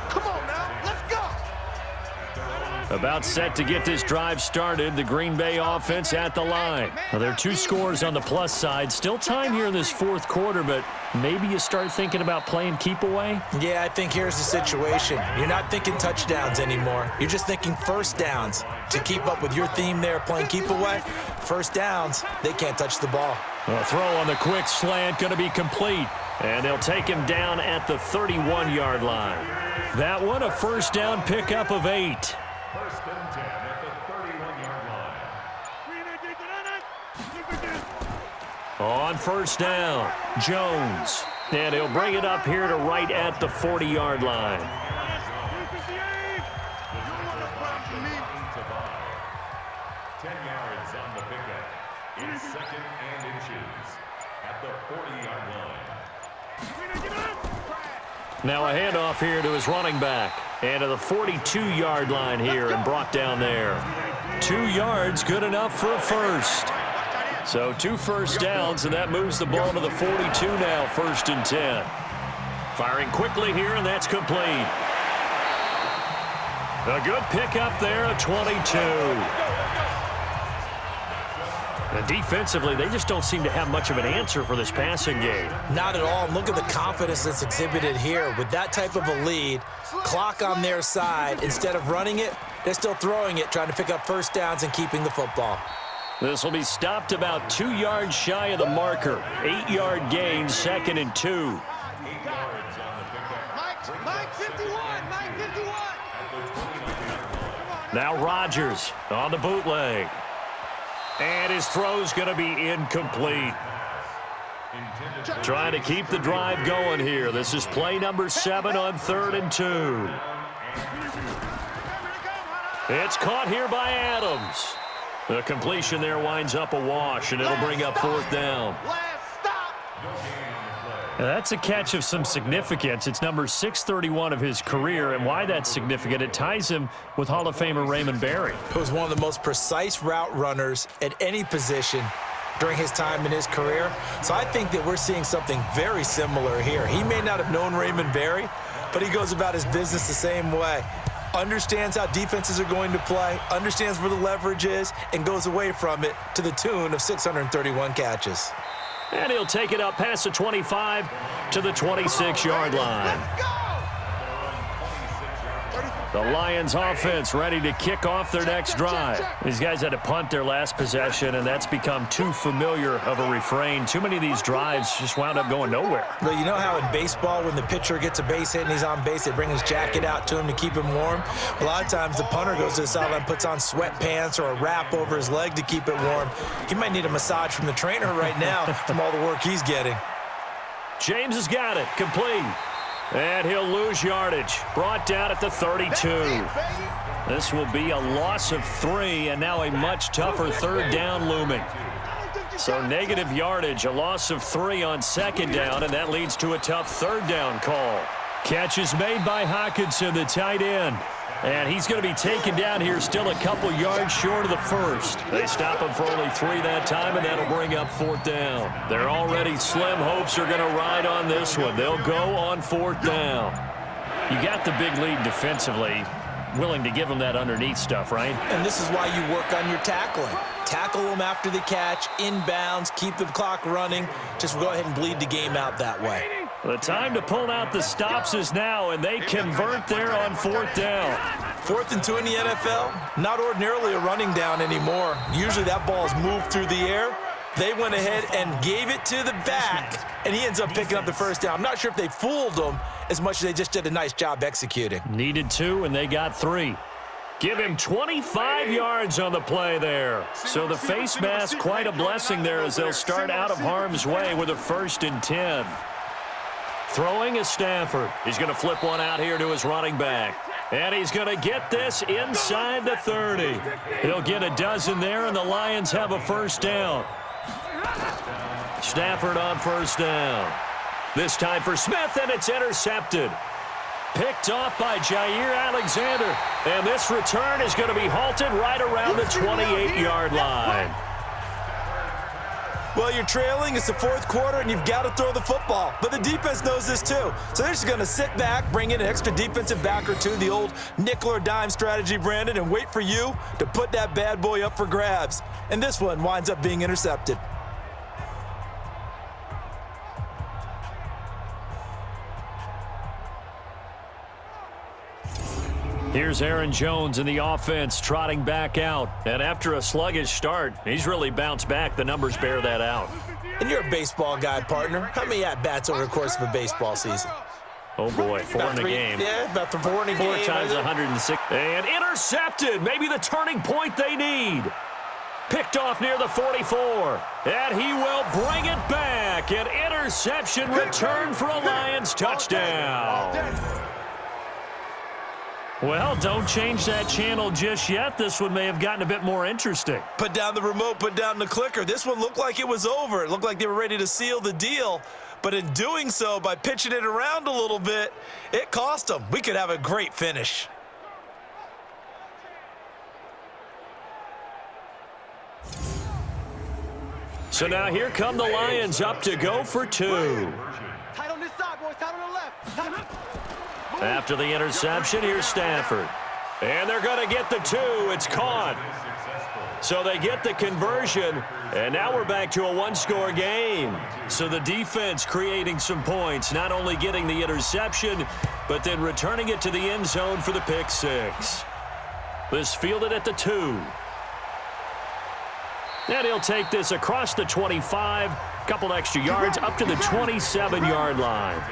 Come on now, let's go. About set to get this drive started, the Green Bay offense at the line. Well, there are 2 scores on the plus side. Still time here in this fourth quarter, but maybe you start thinking about playing keep away? Yeah, I think here's the situation. You're not thinking touchdowns anymore. You're just thinking first downs. To keep up with your theme there, playing keep away, first downs, they can't touch the ball. A throw on the quick slant going to be complete. And they'll take him down at the 31-yard line. That one, a first down pickup of 8. 1st and 10 at the 31-yard line. On first down, Jones. And he'll bring it up here to right at the 40-yard line. 10 yards on the pickup. It's 2nd and inches at the 40-yard line. Now a handoff here to his running back. And to the 42-yard line here and brought down there. 2 yards, good enough for a first. So 2 first downs, and that moves the ball to the 42 now, 1st and 10. Firing quickly here, and that's complete. A good pickup there, a 22. And defensively, they just don't seem to have much of an answer for this passing game. Not at all. Look at the confidence that's exhibited here. With that type of a lead, clock on their side, instead of running it, they're still throwing it, trying to pick up first downs and keeping the football. This will be stopped about 2 yards shy of the marker. 8-yard gain, 2nd and 2. Mike 51, Mike 51. Now Rodgers on the bootleg. And his throw's going to be incomplete. Trying to keep the drive going here. This is play number 7 on 3rd and 2. It's caught here by Adams. The completion there winds up a wash, and it'll bring up 4th down. Now that's a catch of some significance. It's number 631 of his career, and why that's significant, it ties him with Hall of Famer Raymond Berry. He was one of the most precise route runners at any position during his time in his career. So I think that we're seeing something very similar here. He may not have known Raymond Berry, but he goes about his business the same way. Understands how defenses are going to play, understands where the leverage is, and goes away from it to the tune of 631 catches. And he'll take it up past the 25 to the 26-yard line. The Lions offense ready to kick off their next drive. These guys had to punt their last possession, and that's become too familiar of a refrain. Too many of these drives just wound up going nowhere. Well, you know how in baseball when the pitcher gets a base hit and he's on base, they bring his jacket out to him to keep him warm? A lot of times the punter goes to the sideline, puts on sweatpants or a wrap over his leg to keep it warm. He might need a massage from the trainer right now from all the work he's getting. James has got it. Complete. And he'll lose yardage. Brought down at the 32. This will be a loss of 3, and now a much tougher 3rd down looming. So negative yardage, a loss of 3 on 2nd down, and that leads to a tough 3rd down call. Catch is made by Hockenson, the tight end. And he's going to be taken down here still a couple yards short of the 1st. They stop him for only 3 that time, and that'll bring up 4th down. Their already slim hopes are going to ride on this one. They'll go on 4th down. You got the big lead defensively, willing to give them that underneath stuff, right? And this is why you work on your tackling. Tackle them after the catch, inbounds, keep the clock running. Just go ahead and bleed the game out that way. The time to pull out the stops is now, and they convert there on 4th down. 4th and 2 in the NFL, not ordinarily a running down anymore. Usually that ball is moved through the air. They went ahead and gave it to the back, and he ends up picking up the 1st down. I'm not sure if they fooled him as much as they just did a nice job executing. Needed 2, and they got 3. Give him 25 yards on the play there. So the face mask, quite a blessing there as they'll start out of harm's way with a 1st and 10. Throwing is Stafford. He's going to flip one out here to his running back. And he's going to get this inside the 30. He'll get a dozen there, and the Lions have a 1st down. Stafford on 1st down. This time for Smith, and it's intercepted. Picked off by Jair Alexander. And this return is going to be halted right around the 28-yard line. Well, you're trailing. It's the 4th quarter, and you've got to throw the football. But the defense knows this, too. So they're just going to sit back, bring in an extra defensive back or two, the old nickel or dime strategy, Brandon, and wait for you to put that bad boy up for grabs. And this one winds up being intercepted. Here's Aaron Jones in the offense trotting back out. And after a sluggish start, he's really bounced back. The numbers bear that out. And you're a baseball guy, partner. How many at-bats over the course of a baseball season? Oh, boy, 4 in a game. Yeah, about 4 in a game. 4 times 106. And intercepted. Maybe the turning point they need. Picked off near the 44. And he will bring it back. An interception return for a Lions touchdown. Well, don't change that channel just yet. This one may have gotten a bit more interesting. Put down the remote, put down the clicker. This one looked like it was over. It looked like they were ready to seal the deal. But in doing so, by pitching it around a little bit, it cost them. We could have a great finish. So now here come the Lions up to go for 2. Tight on this side, boys. Tight on the left. After the interception, here's Stafford. And they're going to get the 2. It's caught. So they get the conversion, and now we're back to a 1-score game. So the defense creating some points, not only getting the interception, but then returning it to the end zone for the pick 6. This fielded at the 2. And he'll take this across the 25, couple extra yards up to the 27-yard line.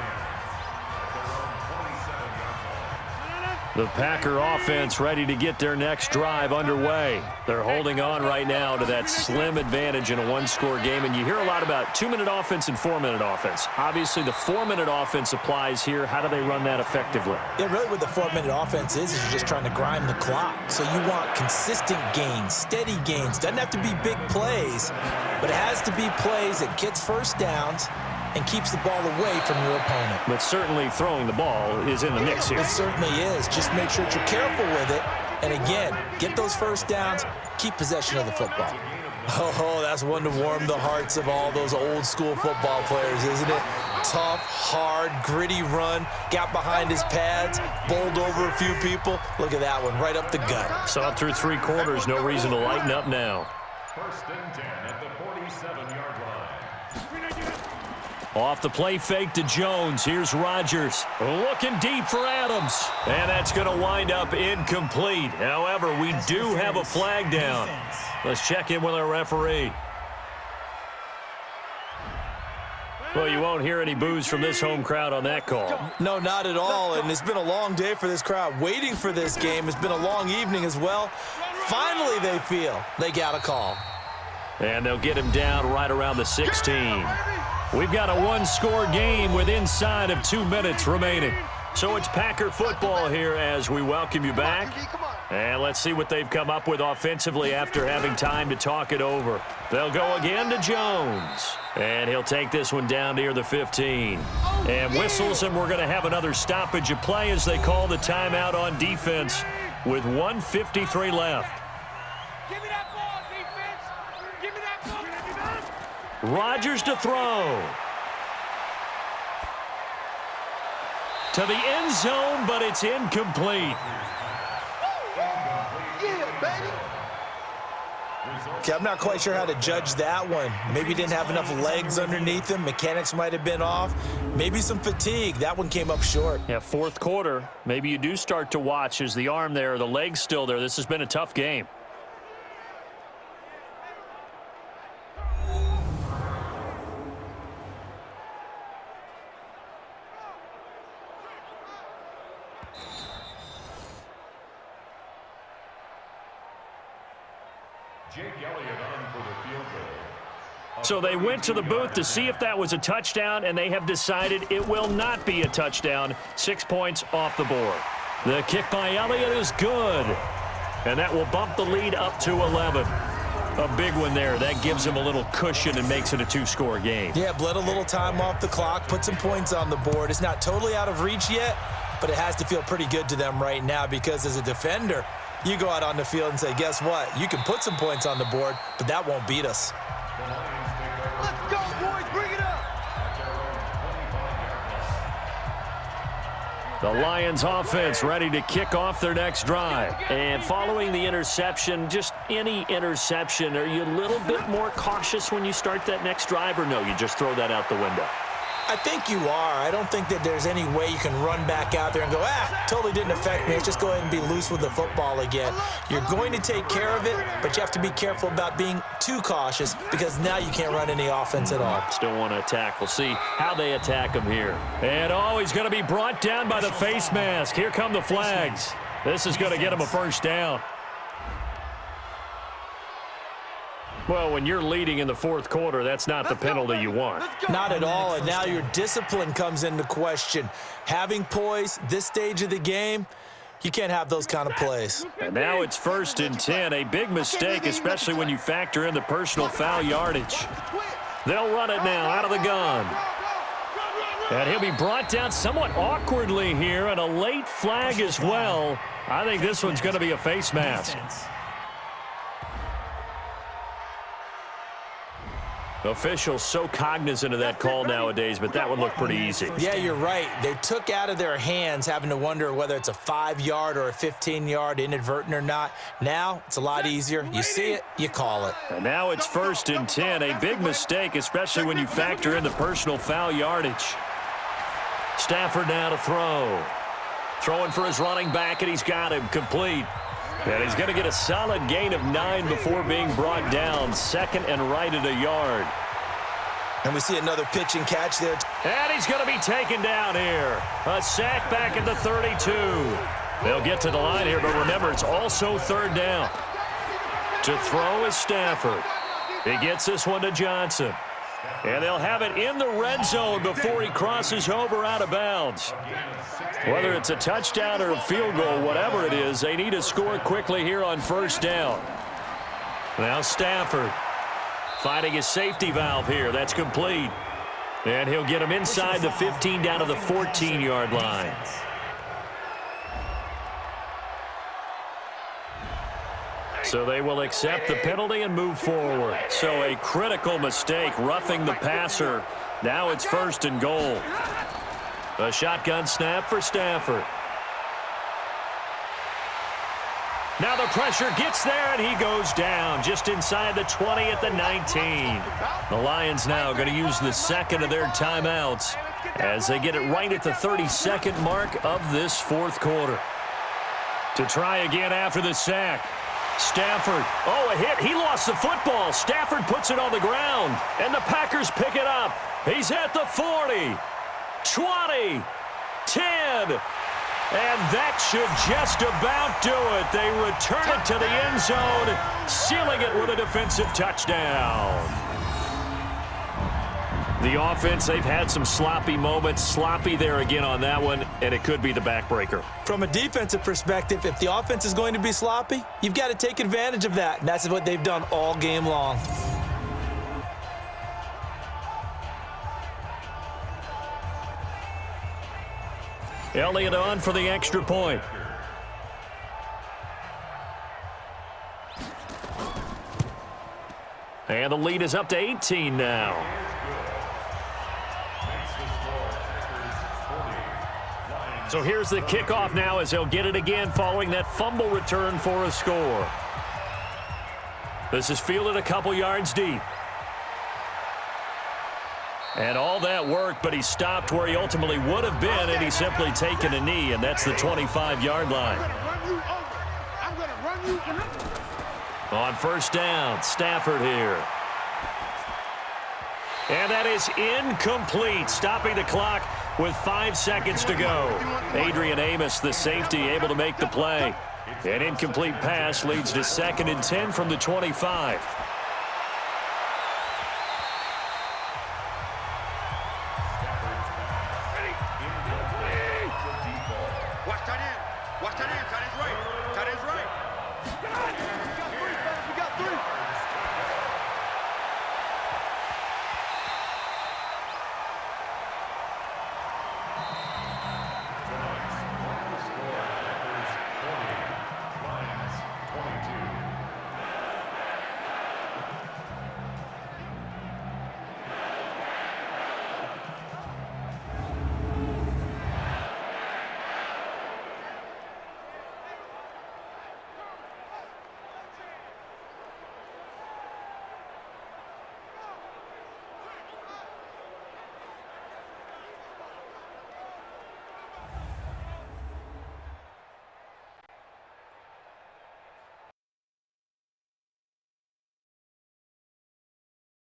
The Packer offense ready to get their next drive underway. They're holding on right now to that slim advantage in a one-score game. And you hear a lot about 2-minute offense and 4-minute offense. Obviously, the 4-minute offense applies here. How do they run that effectively? Yeah, really what the 4-minute offense is you're just trying to grind the clock. So you want consistent gains, steady gains. Doesn't have to be big plays, but it has to be plays that gets first downs and keeps the ball away from your opponent. But certainly throwing the ball is in the mix here. It certainly is. Just make sure that you're careful with it. And again, get those first downs, keep possession of the football. Oh, that's one to warm the hearts of all those old school football players, isn't it? Tough, hard, gritty run, got behind his pads, bowled over a few people. Look at that one, right up the gut. Saw through 3 quarters, no reason to lighten up now. 1st and 10 at the 47-yard line. Off the play fake to Jones. Here's Rodgers. Looking deep for Adams. And that's going to wind up incomplete. However, we do have a flag down. Let's check in with our referee. Well, you won't hear any boos from this home crowd on that call. No, not at all. And it's been a long day for this crowd waiting for this game. It's been a long evening as well. Finally, they feel they got a call. And they'll get him down right around the 16. We've got a one-score game with inside of 2 minutes remaining. So it's Packer football here as we welcome you back. And let's see what they've come up with offensively after having time to talk it over. They'll go again to Jones. And he'll take this one down near the 15. And whistles, and we're going to have another stoppage of play as they call the timeout on defense with 1:53 left. Give me that ball, defense. Give me that ball. Rodgers to throw. To the end zone, but it's incomplete. Yeah, baby. Okay, I'm not quite sure how to judge that one. Maybe he didn't have enough legs underneath him. Mechanics might have been off. Maybe some fatigue. That one came up short. Yeah, 4th quarter. Maybe you do start to watch. Is the arm there, the leg's still there? This has been a tough game. Jake Elliott on for the field goal. So they went to the booth to see if that was a touchdown, and they have decided it will not be a touchdown. 6 points off the board. The kick by Elliott is good, and that will bump the lead up to 11. A big one there. That gives them a little cushion and makes it a 2-score game. Yeah, bled a little time off the clock, put some points on the board. It's not totally out of reach yet, but it has to feel pretty good to them right now because as a defender, you go out on the field and say, guess what? You can put some points on the board, but that won't beat us. Let's go, boys. Bring it up. The Lions offense ready to kick off their next drive. And following the interception, just any interception, are you a little bit more cautious when you start that next drive, or no, you just throw that out the window? I think you are. I don't think that there's any way you can run back out there and go, totally didn't affect me. Let's just go ahead and be loose with the football again. You're going to take care of it, but you have to be careful about being too cautious because now you can't run any offense at all. Still want to attack. We'll see how they attack him here. And, he's going to be brought down by the face mask. Here come the flags. This is going to get him a first down. Well, when you're leading in the 4th quarter, that's not the penalty you want. Not at all, and now your discipline comes into question. Having poise this stage of the game, you can't have those kind of plays. And now it's 1st and 10, a big mistake, especially when you factor in the personal foul yardage. They'll run it now out of the gun. And he'll be brought down somewhat awkwardly here, and a late flag as well. I think this one's going to be a face mask. Officials so cognizant of that call nowadays, but that one looked pretty easy. Yeah, you're right. They took out of their hands having to wonder whether it's a 5-yard or a 15-yard, inadvertent or not. Now, it's a lot easier. You see it, you call it. And now it's 1st and 10, a big mistake, especially when you factor in the personal foul yardage. Stafford now to throw. Throwing for his running back, and he's got him complete. And he's going to get a solid gain of 9 before being brought down. 2nd and right at a yard. And we see another pitch and catch there. And he's going to be taken down here. A sack back at the 32. They'll get to the line here, but remember, it's also third down. To throw is Stafford. He gets this one to Johnson. And they'll have it in the red zone before he crosses over out of bounds. Whether it's a touchdown or a field goal, whatever it is, they need to score quickly here on first down. Now Stafford finding his safety valve here. That's complete. And he'll get him inside the 15 down to the 14-yard line. So they will accept the penalty and move forward. So a critical mistake, roughing the passer. Now it's first and goal. A shotgun snap for Stafford. Now the pressure gets there, and he goes down just inside the 20 at the 19. The Lions now going to use the second of their timeouts as they get it right at the 32nd mark of this fourth quarter. To try again after the sack. Stafford, a hit. He lost the football. Stafford puts it on the ground, and the Packers pick it up. He's at the 40, 20, 10, and that should just about do it. They return it to the end zone, sealing it with a defensive touchdown. The offense, they've had some sloppy moments. Sloppy there again on that one, and it could be the backbreaker. From a defensive perspective, if the offense is going to be sloppy, you've got to take advantage of that. And that's what they've done all game long. Elliott on for the extra point. And the lead is up to 18 now. So here's the kickoff now as they'll get it again following that fumble return for a score. This is fielded a couple yards deep. And all that work, but he stopped where he ultimately would have been, and he's simply taken a knee, and that's the 25-yard line. On first down, Stafford here. And that is incomplete, stopping the clock with 5 seconds to go. Adrian Amos, the safety, able to make the play. An incomplete pass leads to 2nd and 10 from the 25.